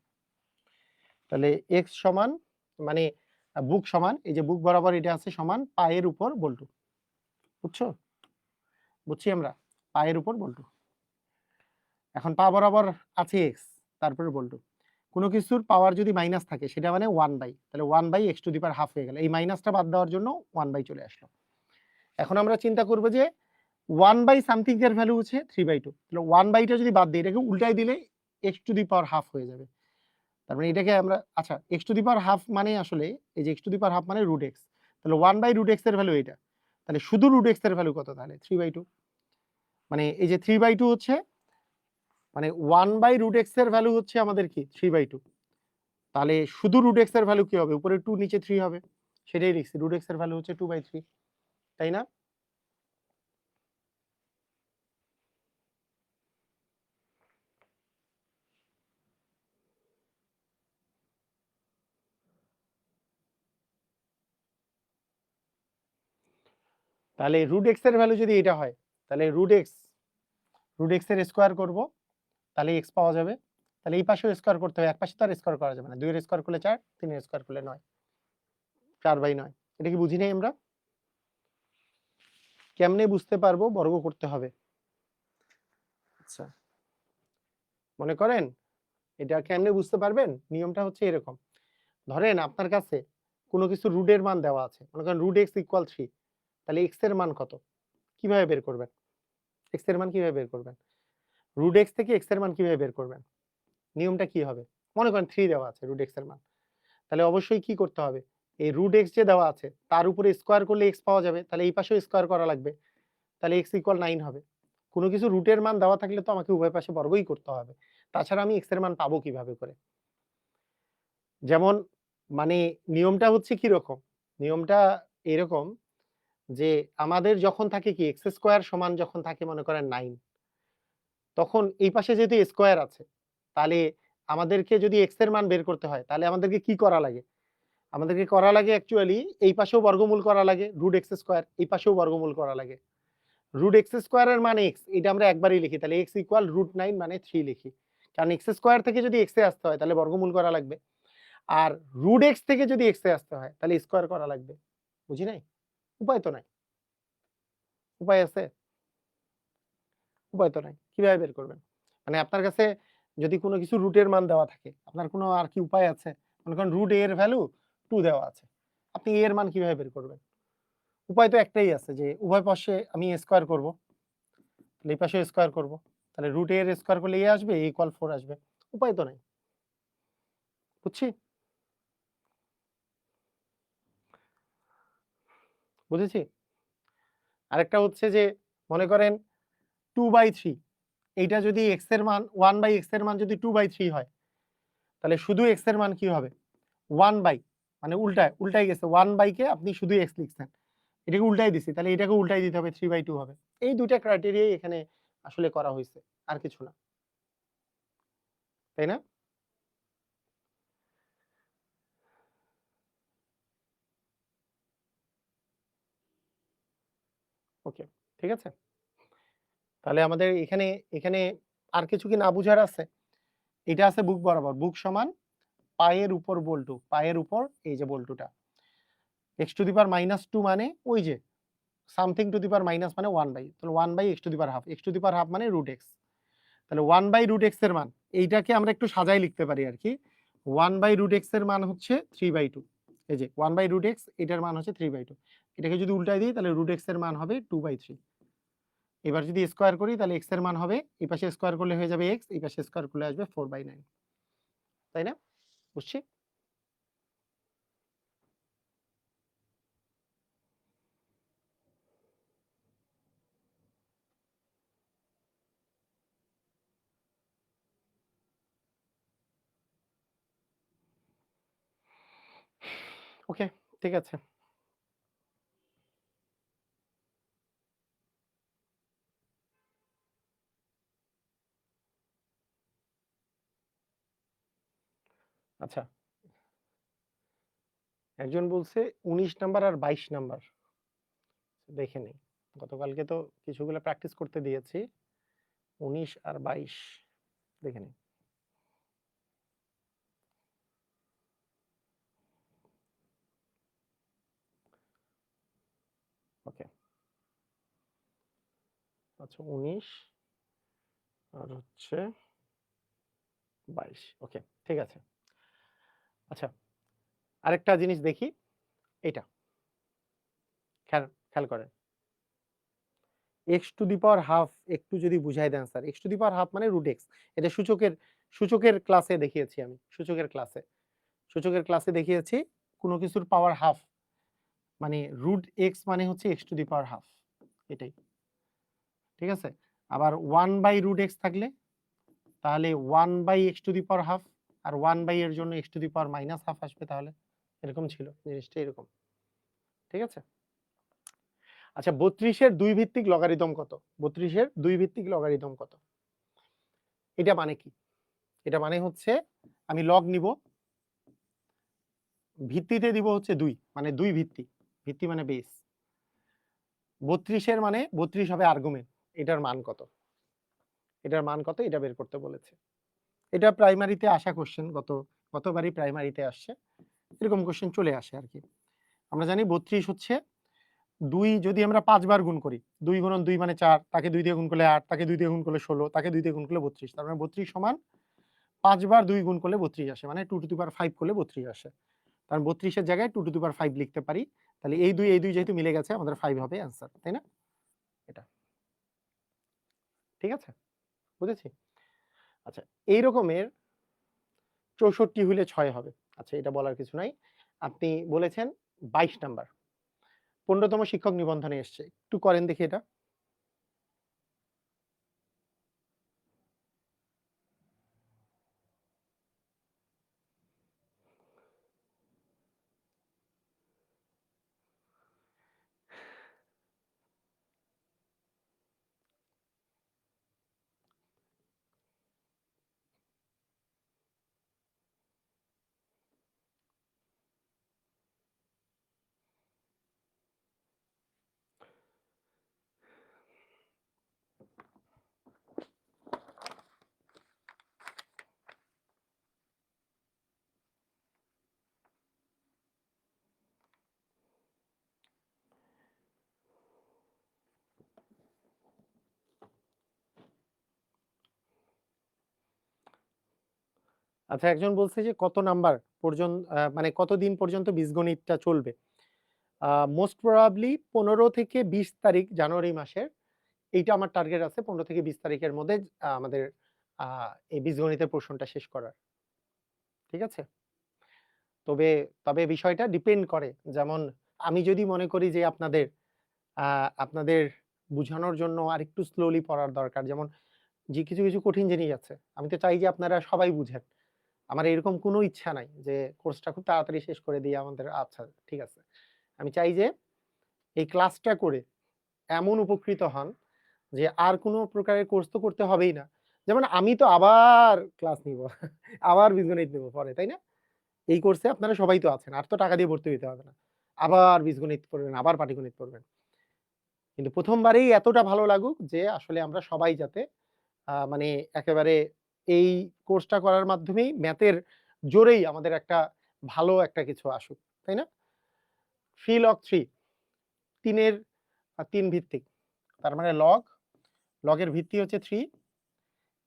তাহলে x সমান মানে বুক সমান, এই যে বুক বরাবর এটা আছে সমান পায়ের উপর বল্টু। বুঝছো? বুঝছি আমরা, পায়ের উপর বল্টু। এখন পা বরাবর আছে x, তারপরে বল্টু। কোনো কিছুর পাওয়ার যদি মাইনাস থাকে সেটা মানে 1/, তাহলে 1/x⁻½ হয়ে গেল। এই মাইনাসটা বাদ দেওয়ার জন্য 1/, চলে আসলো। এখন আমরা চিন্তা করব যে 1/something এর ভ্যালু হচ্ছে 3/2, তাহলে 1/টা যদি বাদ দিই এটাকে উল্টাই দিলে x⁻½ হয়ে যাবে। তার মানে এটাকে আমরা, আচ্ছা x⁻½ মানে আসলে এই যে x⁻½ মানে √x, তাহলে 1/√x এর ভ্যালু এটা, তাহলে শুধু রুট এক্স এর ভ্যালু কত? তাহলে 3/2। মানে এই যে 3/2 হচ্ছে মানে 1/√x এর ভ্যালু হচ্ছে আমাদের কি 3/2। তাহলে শুধু রুট এক্স এর ভ্যালু কি হবে? উপরে 2 নিচে 3 হবে, সেটাই লিখছি। রুট এক্স এর ভ্যালু হচ্ছে 2/3, তাই না? তাহলে রুট এক্স এর ভ্যালু যদি এটা হয়, তাহলে রুট এক্স এর স্কোয়ার করব, তাহলে এক্স পাওয়া যাবে। তাহলে এই পাশেও স্কোয়ার করতে হবে, এক পাশে তো আর স্কোয়ার করা যাবে না। 2 এর স্কোয়ার করলে 4, 3 এর স্কোয়ার করলে 9, 4/9। এটা কি বুঝি নাই আমরা? কেমনে বুঝতে পারবো? বর্গ করতে হবে। আচ্ছা, মনে করেন এটা কেমনে বুঝতে পারবেন? নিয়মটা হচ্ছে এরকম। ধরেন আপনার কাছে কোনো কিছু রুটের মান দেওয়া আছে, মনে করেন রুট এক্স ইকুয়াল 3, তাহলে এক্স এর মান কত? কিভাবে বের করবেন? এক্স এর মান কিভাবে বের করবেন? রুট এক্স থেকে এক্স এর মান কিভাবে বের করবেন? নিয়মটা কি হবে? মনে করেন 3 দেওয়া আছে রুট এক্স এর মান, তাহলে অবশ্যই কি করতে হবে? এই রুট এক্স যে দেওয়া আছে তার উপরে স্কোয়ার করলে এক্স পাওয়া যাবে, তাহলে এই পাশেও স্কোয়ার করা লাগবে, তাহলে এক্স ইকুয়াল 9 হবে। কোনো কিছু রুটের মান দেওয়া থাকলে তো আমাকে উভয় পাশে বর্গই করতে হবে, তাছাড়া আমি এক্স এর মান পাবো কিভাবে করে? যেমন মানে নিয়মটা হচ্ছে কি রকম? নিয়মটা এরকম যে আমাদের যখন থাকে কি এক্স স্কোয়ার সমান যখন থাকে মনে করেন 9, তখন এই পাশে যেহেতু স্কোয়ার আছে, তাহলে আমাদেরকে যদি এক্স এর মান বের করতে হয়, তাহলে আমাদেরকে কি করা লাগে? আমাদেরকে করা লাগে অ্যাকচুয়ালি এই পাশেও বর্গমূল করা লাগে রুট এক্স স্কোয়ার, এই পাশেও বর্গমূল করা লাগে। রুট এক্স স্কোয়ার এর মান এক্স, এটা আমরা একবারই লিখি, তাহলে এক্স ইকুয়াল √9 মানে 3 লিখি। কারণ এক্স স্কোয়ার থেকে যদি এক্স এ আসতে হয় তাহলে বর্গমূল করা লাগবে, আর রুট এক্স থেকে যদি এক্স এ আসতে হয় তাহলে স্কোয়ার করা লাগবে। বুঝি নাই? উপায় তো নাই। উপায় আছে? উপায় তো নাই। কিভাবে বের করবেন? মানে আপনার কাছে যদি কোনো কিছু রুটের মান দেওয়া থাকে, আপনার কোনো আর কি উপায় আছে? মনে করেন রুট a এর ভ্যালু 2 দেওয়া আছে। আপনি a এর মান কিভাবে বের করবেন? উপায় তো একটাই আছে যে উভয় পাশে আমি স্কোয়ার করব। তাহলে এই পাশে স্কোয়ার করব। তাহলে রুট a এর স্কোয়ার করলে a আসবে, a ইকুয়াল 4 আসবে। উপায় তো নাই। বুঝছি? বুঝেছি? আরেকটা হচ্ছে যে মনে করেন 2/3, এইটা যদি x এর মান 1/x এর মান যদি 2/3 হয়, তাহলে শুধু x এর মান কি হবে? 1/, মানে উল্টায় গেছে। 1/, কে আপনি শুধু x লিখছেন। এটাকে উল্টাই দিছি। তাহলে এটাকে উল্টাই দিতে হবে, 3/2 হবে। এই ২ টা ক্রাইটেরিয়াই এখানে আসলে করা হইছে। আর কিছু না। তাই না? ওকে। ঠিক আছে? তাহলে আমাদের এখানে আর কিছু কি না বুঝার আছে? এটা আছে বুক বরাবর। বুক সমান পায়ের উপর বল্টু। পায়ের উপর এই যে বল্টুটা। x⁻² মানে ওই যে something to the power minus মানে 1/, তাহলে 1/x⁻½ x⁻½ মানে √x। তাহলে 1/√x এর মান এইটাকে আমরা একটু সাজায় লিখতে পারি আরকি। 1/√x এর মান হচ্ছে 3/2। এই যে 1/√x এটার মান হচ্ছে 3/2। এটাকে যদি উল্টায় দিই তাহলে √x এর মান হবে 2/3। এবার যদি স্কয়ার করি তাহলে x এর মান হবে, এই পাশে স্কয়ার করলে হয়ে যাবে x, এই পাশে স্কয়ার করলে আসবে 4/9। তাই না? বুঝছি? ওকে, ঠিক আছে। আচ্ছা, একজন বলছে ১৯ নাম্বার আর ২২ নাম্বার। দেখে নেই। গতকালকে তো কিছুগুলা প্র্যাকটিস করতে দিয়েছি। ১৯ আর ২২ দেখে নেই। ওকে। আচ্ছা ১৯ আর হচ্ছে ২২। ওকে, ঠিক আছে। আচ্ছা, আরেকটা জিনিস দেখি এইটা। খেয়াল খেয়াল করেন। x⁻½ একটু যদি বুঝায় দেন স্যার। x⁻½ মানে √x। এটা সূচকের ক্লাসে দেখিয়েছি আমি। সূচকের ক্লাসে দেখিয়েছি কোন কিছুর পাওয়ার হাফ মানে রুট এক্স মানে হচ্ছে x to the power half, এটাই। ঠিক আছে, আবার 1/√x থাকলে তাহলে 1/x to the power half, আর 1 এর জন্য x to the power minus half আসবে, তাহলে এরকম ছিল জিনিসটা, এরকম। ঠিক আছে, আচ্ছা 32-এর 2 ভিত্তিক লগারিদম কত? 32-এর 2 ভিত্তিক লগারিদম কত? এটা মানে কি? এটা মানে হচ্ছে আমি লগ নিব, ভিত্তিতে দিব হচ্ছে 2, মানে 2 ভিত্তি, ভিত্তি মানে বেস। 32-এর মানে 32 হবে আর্গুমেন্ট, এটার মান কত? এটার মান কত এটা বের করতে বলেছে। এটা প্রাইমারিতে আসা কোশ্চেন, গতবারই প্রাইমারিতে আসছে, এরকম কোশ্চেন চলে আসে আর কি। আমরা জানি 32 হচ্ছে 2 যদি আমরা 5 বার গুণ করি, 2 গুণন 2 মানে 4, তাকে 2 দিয়ে গুণ করলে 8, তাকে 2 দিয়ে গুণ করলে 16, তাকে 2 দিয়ে গুণ করলে 32, তার মানে 32 সমান 5 বার 2 গুণ করলে 32 আসে, মানে 2 টু দি পাওয়ার 5 করলে 32 আসে। কারণ 32 এর জায়গায় 2 টু দি পাওয়ার 5 লিখতে পারি, তাহলে এই 2 যেহেতু মিলে গেছে আমাদের 5 হবে অ্যান্সার, তাই না? এটা ঠিক আছে, বুঝেছি। আচ্ছা এই রকমের 64 হলে 6 হবে। আচ্ছা এটা বলার কিছু নাই। আপনি বলেছেন 22 নাম্বার 15তম শিক্ষক নিবন্ধনে এসছে, একটু করেন দেখি এটা। আচ্ছা একজন বলছে যে কত নাম্বার পর্যন্ত, মানে কতদিন পর্যন্ত বীজগণিতটা চলবে? মোস্ট প্রবাবলি 15 থেকে 20 তারিখ জানুয়ারি মাসের, এইটা আমার টার্গেট আছে 15 থেকে 20 তারিখের মধ্যে আমাদের এই বীজগণিতের পোর্শনটা শেষ করার। ঠিক আছে, তবে তবে বিষয়টা ডিপেন্ড করে, যেমন আমি যদি মনে করি যে আপনাদের বুঝানোর জন্য আরেকটু স্লোলি পড়ার দরকার, যেমন যে কিছু কিছু কঠিন জিনিস আছে, আমি তো চাই যে আপনারা সবাই বুঝেন। আমার এরকম কোনো ইচ্ছা নাই যে কোর্সটা খুব তাড়াতাড়ি শেষ করে দিয়ে আমাদের, আচ্ছা ঠিক আছে, আমি চাই যে এই ক্লাসটা করে এমন উপকৃত হন যে আর কোনো প্রকারের কোর্স তো করতে হবেই না। যেমন আমি তো আবার ক্লাস নিব, আবার বীজগণিত নেব পরে, তাই না? এই কোর্সে আপনারা সবাই তো আছেন, আর তো টাকা দিয়ে ভর্তি হইতে হবে না। আবার বীজগণিত পড়বেন, আবার পাটিগণিত পড়বেন। কিন্তু প্রথমবারেই এতটা ভালো লাগুক যে আসলে আমরা সবাই যাতে মানে একেবারে এই কোর্সটা করার মাধ্যমেই ম্যাথের জোরেই আমাদের একটা ভালো একটা কিছু আসুক, তাই না? 3 log 3, 3 এর 3 ভিত্তিক, তার মানে লগের ভিত্তি হচ্ছে 3,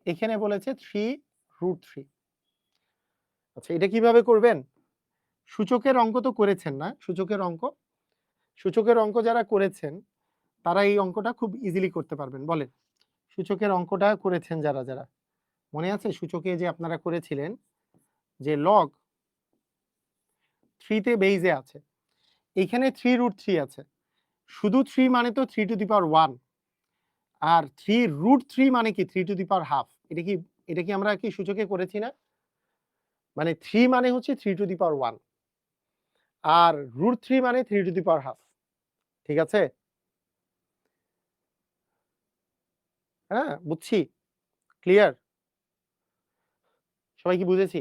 এখানে বলেছে 3√3। আচ্ছা এটা কিভাবে করবেন? সূচকের অঙ্ক তো করেছেন না? সূচকের অঙ্ক যারা করেছেন তারা এই অঙ্কটা খুব ইজিলি করতে পারবেন। বলেন সূচকের অঙ্কটা করেছেন যারা যারা, মনে আছে সূচকে যে আপনারা করেছিলেন যে লগ 3 তে বেইজে আছে, এইখানে 3√3 আছে, শুধু 3 মানে তো 3 টু দি পাওয়ার 1, আর 3√3 মানে কি 3 টু দি পাওয়ার হাফ। এটা কি আমরা কি সূচকে করেছি না? মানে 3 মানে হচ্ছে 3 টু দি পাওয়ার 1, আর √3 মানে 3 টু দি পাওয়ার হাফ। ঠিক আছে, হ্যাঁ বুঝছি, ক্লিয়ার, সবাই কি বুঝেছি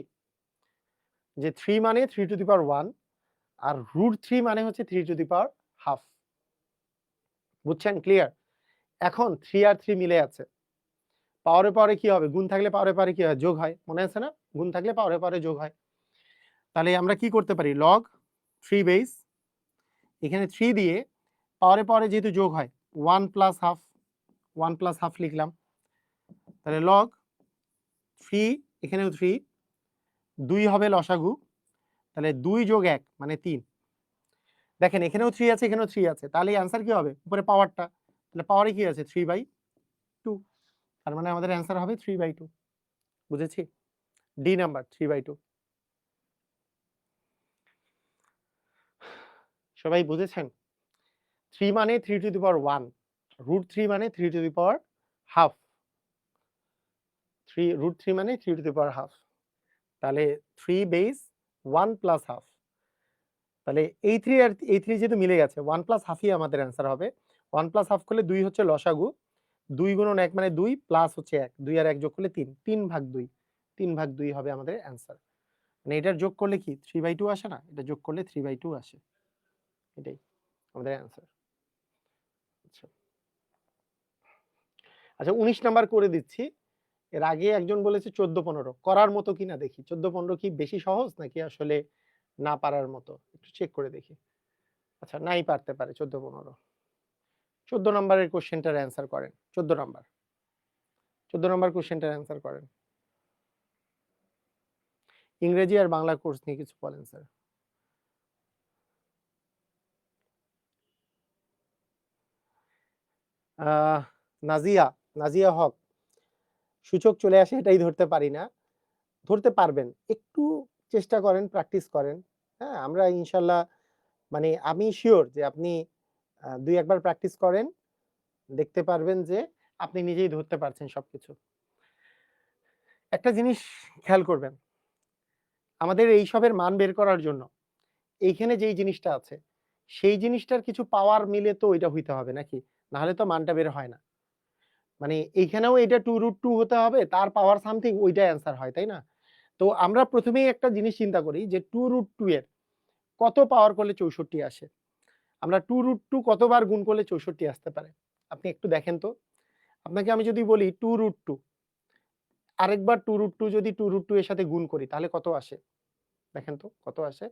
যে 3 মানে 3 টু দি পাওয়ার 1, আর √3 মানে হচ্ছে 3 টু দি পাওয়ার হাফ। বুঝছেন, ক্লিয়ার? এখন 3 আর 3 মিলে আছে, পাওয়ারে পাওয়ারে কি হবে? গুণ থাকলে পাওয়ারে পাওয়ারে কি হয়? যোগ হয়, মনে আছে না? গুণ থাকলে পাওয়ারে পাওয়ারে যোগ হয়। তাহলে আমরা কি করতে পারি? লগ 3 বেস, এখানে 3 দিয়ে পাওয়ারে পাওয়ারে যেহেতু যোগ হয় 1 প্লাস হাফ, 1 প্লাস হাফ লিখলাম। তাহলে লগ 3, এখানেও 3, 2 হবে লসাগু, তাহলে 2 যোগ 1 মানে 3। দেখেন এখানেও 3 আছে, এখানেও 3 আছে, তাহলে অ্যান্সার কি হবে? উপরে পাওয়ারটা, তাহলে পাওয়ারে কি আছে? 3/2, তার মানে আমাদের অ্যান্সার হবে 3/2। বুঝেছি? D number 3/2। সবাই বুঝেছেন? 3 মানে 3 টু দি পাওয়ার 1, √3 মানে 3 টু দি পাওয়ার হাফ, 3 মানে 3 টু দি পাওয়ার হাফ। তাহলে 3 বেস 1 প্লাস হাফ। তাহলে এই 3 আর এই 3 যেহেতু মিলে গেছে, 1 প্লাস হাফই আমাদের অ্যান্সার হবে। 1 প্লাস হাফ করলে 2 হচ্ছে লসাগু। 2 গুণন 1 মানে 2 প্লাস হচ্ছে 1, 2 আর 1 যোগ করলে 3, 3/2, 3/2 হবে আমাদের অ্যান্সার। মানে এটার যোগ করলে কি 3/2 আসে না? এটা যোগ করলে 3/2 আসে। এটাই আমাদের অ্যান্সার। আচ্ছা। আচ্ছা 19 নাম্বার করে দিচ্ছি। এর আগে একজন বলেছে 14-15 করার মতো কিনা দেখি। 14-15 কি বেশি সহজ নাকি আসলে না পারার মতো? একটু চেক করে দেখি। আচ্ছা নাই পারতে পারে 14-15। 14 নাম্বারের কোশ্চেনটার অ্যান্সার করেন। 14 নাম্বার। 14 নাম্বার কোশ্চেনটার অ্যান্সার করেন। ইংরেজি আর বাংলা কোর্স নিয়ে কিছু বলেন স্যার। নাজিয়া, নাজিয়া হক। সূচক চলে আসে এটাই ধরতে পারি না। ধরতে পারবেন। একটু চেষ্টা করেন, প্র্যাকটিস করেন। হ্যাঁ? আমরা ইনশাআল্লাহ মানে আমি সিউর যে আপনি ২-১ বার প্র্যাকটিস করেন, দেখতে পারবেন যে আপনি নিজেই ধরতে পারছেন সবকিছু। একটা জিনিস খেয়াল করবেন। আমাদের এইসবের মান বের করার জন্য এইখানে যেই জিনিসটা আছে, সেই জিনিসটার কিছু পাওয়ার মিলে তো ওইটা হইতে হবে নাকি? নাহলে তো মানটা বের হয় না। মানে এইখানেও এটা 2√2 হতে হবে, তার পাওয়ার সামথিং ওইটাই অ্যান্সার হয়, তাই না? তো আমরা ১ম এই একটা জিনিস চিন্তা করি যে 2√2 এর কত পাওয়ার করলে 64 আসে? আমরা 2√2 কতবার গুণ করলে 64 আসতে পারে? আপনি একটু দেখেন তো। আপনাকে আমি যদি বলি 2√2 আরেকবার 2√2 যদি 2√2 এর সাথে গুণ করি তাহলে কত আসে? দেখেন তো কত আসে?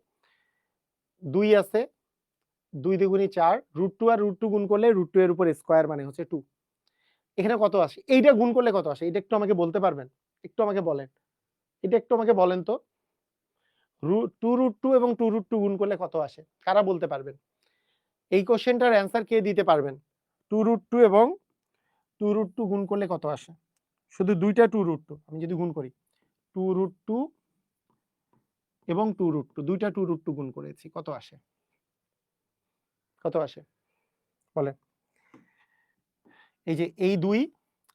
2 আছে, 2 দ্বিগুণী 4, √2 আর √2 গুণ করলে √2 এর উপর স্কয়ার মানে হচ্ছে 2। এখানে কত আসে? এইটা গুণ করলে কত আসে? এটা একটু আমাকে বলতে পারবেন? একটু আমাকে বলেন। এটা একটু আমাকে বলেন তো। 2√2 এবং 2√2 গুণ করলে কত আসে? কারা বলতে পারবেন? এই কোশ্চেনটার অ্যান্সার কে দিতে পারবেন? 2√2 এবং 2√2 গুণ করলে কত আসে? শুধু 2টা 2√2 আমি যদি গুণ করি 2√2 এবং 2√2 2টা 2√2 গুণ করেছি কত আসে? কত আসে? বলেন। এই যে এই 2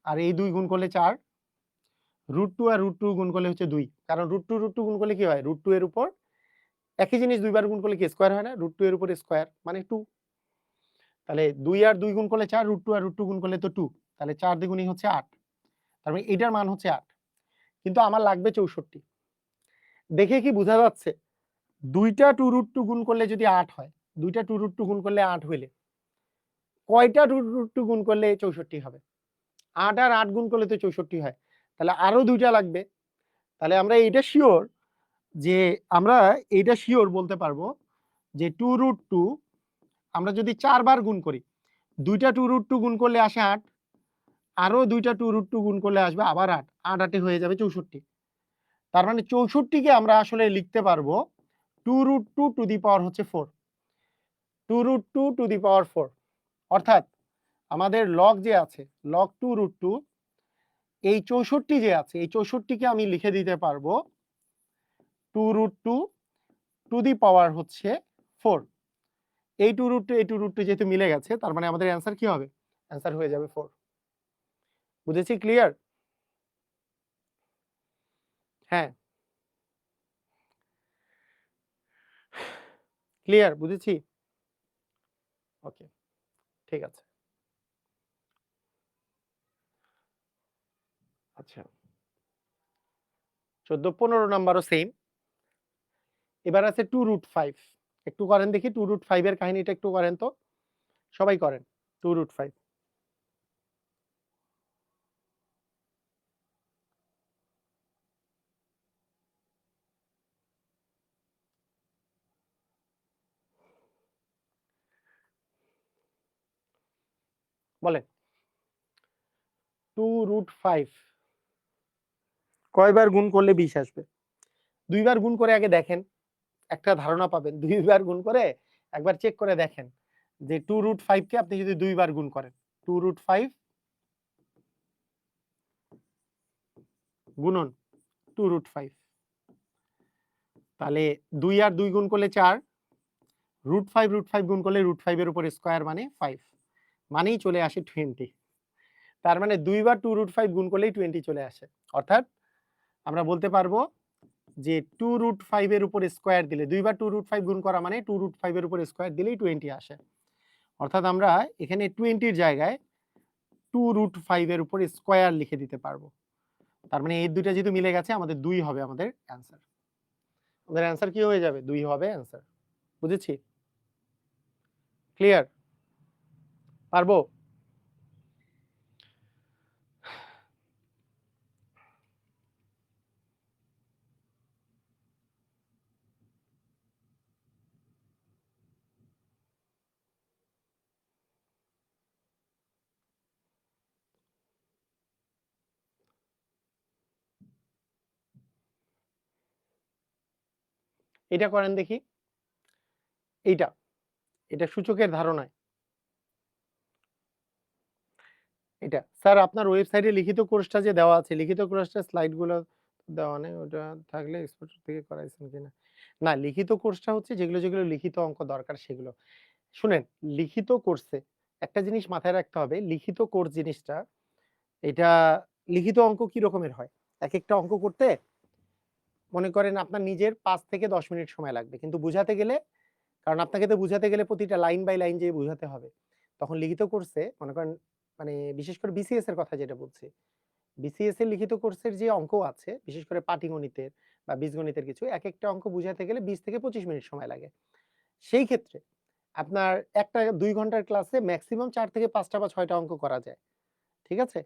আর এই 2 গুণ করলে 4, √2 আর √2 গুণ করলে হচ্ছে 2, কারণ √2 গুণ করলে কি হয়? √2 এর উপর একই জিনিস দুইবার গুণ করলে কি স্কয়ার হয় না? √2 এর উপর স্কয়ার মানে 2। তাহলে 2 আর 2 গুণ করলে 4, √2 আর √2 গুণ করলে তো 2, তাহলে 4 দ্বিগুণী হচ্ছে 8। তার মানে এটার মান হচ্ছে 8, কিন্তু আমার লাগবে 64। দেখে কি বোঝা যাচ্ছে? 2টা 2√2 গুণ করলে যদি 8 হয়, 2টা 2√2 গুণ করলে 8 হইলে কয়টা 2√2 গুণ করলে 64 হবে? 8 আর 8 গুণ করলে তো 64 হয়। তাহলে আরো 2টা লাগবে। তাহলে আমরা এইটা সিওর যে আমরা এইটা সিওর বলতে পারবো যে 2√2 আমরা যদি 4 বার গুণ করি, 2টা 2√2 গুণ করলে আসে 8, আরো 2টা 2√2 গুণ করলে আসবে আবার 8, 8 8 হয়ে যাবে 64। তার মানে 64 কে আমরা আসলে লিখতে পারবো 2√2 টু দি পাওয়ার হচ্ছে 4, 2√2 টু দি পাওয়ার 4। অর্থাৎ আমাদের লগ যে আছে লগ 2√2, এই 64 যে আছে এই 64 কে আমি লিখে দিতে পারবো 2√2 টু দি পাওয়ার হচ্ছে 4। এই 2√2 এই 2√2 যেহেতু মিলে গেছে তার মানে আমাদের অ্যান্সার কি হবে? অ্যান্সার হয়ে যাবে 4। বুঝেছি? ক্লিয়ার? হ্যাঁ, ক্লিয়ার বুঝেছি? ওকে, ঠিক আছে। আচ্ছা 14-15 নাম্বারও সেম। এবার আছে 2√5। একটু করেন দেখি 2√5 এর কাহিনীটা একটু করেন তো। সবাই করেন 2√5। বলেন 2√5 কয়বার গুণ করলে 20 আসবে? 2 বার গুণ করে আগে দেখেন, একটা ধারণা পাবেন। 2 বার গুণ করে একবার চেক করে দেখেন যে 2√5 কে আপনি যদি 2 বার গুণ করেন, 2√5 গুণন 2√5, তাহলে 2 আর 2 গুণ করলে 4, √5 গুণ করলে √5 এর উপর স্কয়ার মানে 5, মানেই চলে আসে 20। তার মানে 2 বার 2√5 গুণ করলেই 20 চলে আসে। অর্থাৎ আমরা বলতে পারবো যে 2√5 এর উপর স্কয়ার দিলে 2 বার 2√5 গুণ করা মানে 2√5 এর উপর স্কয়ার দিলেই 20 আসে। অর্থাৎ আমরা এখানে 20 এর জায়গায় 2√5 এর উপর স্কয়ার লিখে দিতে পারবো। তার মানে এই দুইটা যেহেতু মিলে গেছে, আমাদের 2 হবে আমাদের অ্যান্সার। আমাদের অ্যান্সার কি হয়ে যাবে? 2 হবে অ্যান্সার। বুঝেছি? ক্লিয়ার? পারবো? এটা করেন দেখি। এইটা, এটা সূচকের ধারণায়। এটা স্যার আপনার ওয়েবসাইটে লিখিত কোর্সটা যে দেওয়া আছে, লিখিত কোর্সটার স্লাইডগুলো দেওয়া নেই, ওটা থাকলে এক্সপোর্ট থেকে করাইছেন কিনা? না, লিখিত কোর্সটা হচ্ছে যেগুলো লিখিত অঙ্ক দরকার সেগুলো। শুনেন, লিখিত কোর্সে একটা জিনিস মাথায় রাখতে হবে, লিখিত কোর্স জিনিসটা, এটা লিখিত অঙ্ক কি রকমের হয়? একেকটা অঙ্ক করতে মনে করেন আপনার নিজের ৫ থেকে ১০ মিনিট সময় লাগবে। কিন্তু বুঝাতে গেলে, কারণ আপনাকে তো বুঝাতে গেলে প্রতিটা লাইন বাই লাইন যেয়ে বুঝাতে হবে। তখন লিখিত কোর্সে মনে করেন, মানে বিশেষ করে বিসিএস এর কথা যেটা বলছি। বিসিএস এর লিখিত কোর্সের যে অঙ্ক আছে, বিশেষ করে পাটিগণিতের বা বীজগণিতের কিছু, একেকটা অঙ্ক বুঝাতে গেলে ২০ থেকে ২৫ মিনিট সময় লাগে। সেই ক্ষেত্রে আপনার একটা ২ ঘন্টার ক্লাসে মেক্সিমাম ৪ থেকে ৫টা বা ৬টা অঙ্ক করা যায়। ঠিক আছে?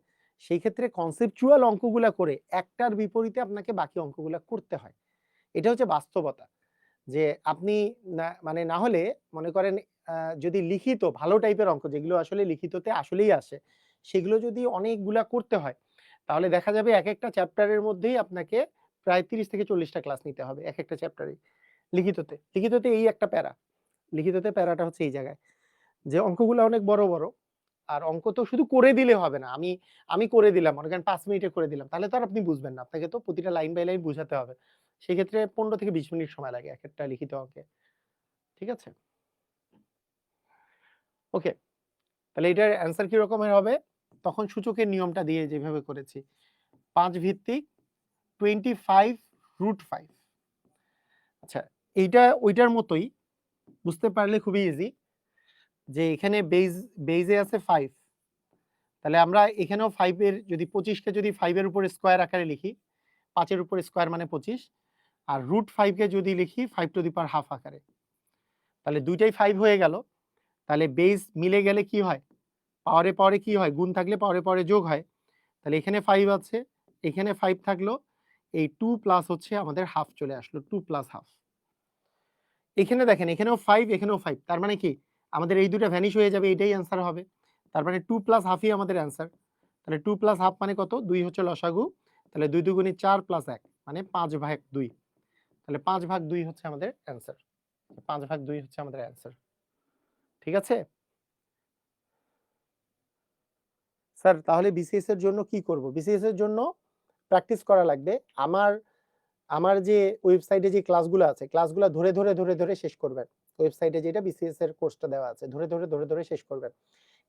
সেই ক্ষেত্রে কনসেপচুয়াল অঙ্কগুলা করে একটার বিপরীতে আপনাকে বাকি অঙ্কগুলা করতে হয়। এটা হচ্ছে বাস্তবতা। যে আপনি মানে না হলে মনে করেন, আ যদি লিখিত ভালো টাইপের অঙ্ক যেগুলো আসলে লিখিততে আসলেই আসে, সেগুলো যদি অনেকগুলা করতে হয়, তাহলে দেখা যাবে একেকটা চ্যাপ্টারের মধ্যেই আপনাকে প্রায় ৩০ থেকে ৪০ টা ক্লাস নিতে হবে একেকটা চ্যাপ্টারেই। লিখিততে। লিখিততে এই একটা প্যারা। লিখিততে প্যারাটা হচ্ছে এই জায়গায়। যে অঙ্কগুলা অনেক বড়, বড়। আর অঙ্ক তো শুধু করে দিলে হবে না। আমি করে দিলাম, মনে করেন ৫ মিনিটে করে দিলাম। তাহলে তো আর আপনি বুঝবেন না। আপনাকে তো প্রতিটা লাইন বাই লাইন বুঝাতে হবে। সেক্ষেত্রে ১৫ থেকে ২০ মিনিট সময় লাগে একেকটা লিখিত অঙ্কে। ঠিক আছে? ওকে। তাহলে এটার অ্যান্সার কি রকমের হবে? তখন সূচকের নিয়মটা দিয়ে যেভাবে করেছি। ৫ ভিত্তিক 25√5। আচ্ছা, এইটা ওইটার মতোই, বুঝতে পারলে খুবই ইজি। যে এখানে বেইজে আছে ৫। তাহলে আমরা এখানেও ৫ এর যদি ২৫ কে যদি ৫ এর উপরে স্কয়ার আকারে লিখি, ৫ এর উপরে স্কয়ার মানে ২৫, আর √5 কে যদি লিখি 5 টু দি পাওয়ার হাফ আকারে। তাহলে দুইটাই ৫ হয়ে গেল। তাহলে বেস মিলে গেলে কি হয়? পাওয়ারে, পাওয়ারে কি হয়? গুণ থাকলে পাওয়ারে, পাওয়ারে যোগ হয়। তাহলে এখানে 5 আছে, এখানে 5 থাকলো। এই 2 প্লাস হচ্ছে আমাদের হাফ চলে আসলো। 2 প্লাস হাফ। এখানে দেখেন, এখানেও 5, এখানেও ৫। তার মানে কি? আমাদের এই দুটা ভ্যানিশ হয়ে যাবে, এটাই অ্যান্সার হবে। তার মানে 2 প্লাস হাফই আমাদের অ্যান্সার। তাহলে 2 প্লাস হাফ মানে কত? ২ হচ্ছে লসাগু। তাহলে ২ দুগুণে ৪ প্লাস ১ মানে ৫/২। তাহলে ৫/২ হচ্ছে আমাদের অ্যান্সার। ৫/২ হচ্ছে আমাদের অ্যান্সার। ঠিক আছে? স্যার তাহলে বিসিএস এর জন্য কি করব? বিসিএস এর জন্য প্র্যাকটিস করা লাগবে। আমার আমার যে ওয়েবসাইটে যে ক্লাসগুলো আছে, ক্লাসগুলো ধরে শেষ করবেন। ওয়েবসাইটে যেটা বিসিএস এর কোর্সটা দেওয়া আছে, ধরে শেষ করবেন।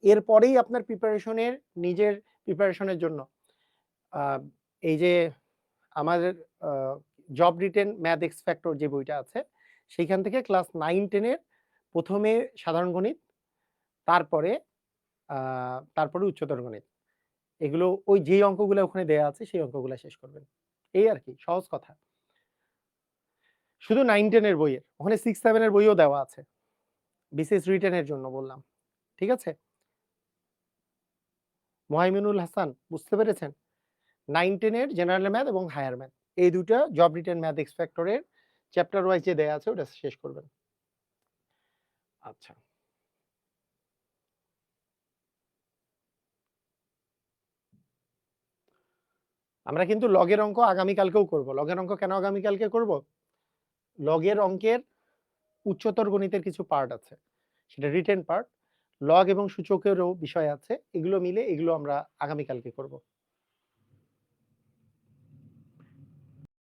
এরপরেই আপনার নিজের প্রিপারেশনের জন্য আ এই যে আমাদের আ job written math x factor যে বইটা আছে, সেইখান থেকে ক্লাস 9-10 এর ১ম এ সাধারণ গণিত, তারপরে আ তারপরে উচ্চতর গণিত। এগুলো ওই যেই অঙ্কগুলা ওখানে দেয়া আছে সেই অঙ্কগুলা শেষ করবেন। এই আরকি, সহজ কথা। শুধু 9-10 এর বইয়ের। ওখানে 6-7 এর বইও দেওয়া আছে। বিসিএস রিটেন এর জন্য বললাম। ঠিক আছে? মোহাইমিনুল হাসান, বুঝতে পেরেছেন? 9-10 এর জেনারেল ম্যাথ এবং হায়ার ম্যাথ। এই ২ টা job written math x factor এর চ্যাপ্টার ওয়াইজ যে দেয়া আছে ওটা শেষ করবেন। আচ্ছা। আমরা কিন্তু লগের অঙ্ক আগামী কালকেও করব। লগের অঙ্ক কেন আগামী কালকে করব? লগের অঙ্কের উচ্চতর গণিতের কিছু পার্ট আছে। সেটা রিটেন পার্ট। লগ এবং সূচকেরও বিষয় আছে। এগুলো মিলে এগুলো আমরা আগামী কালকে করব।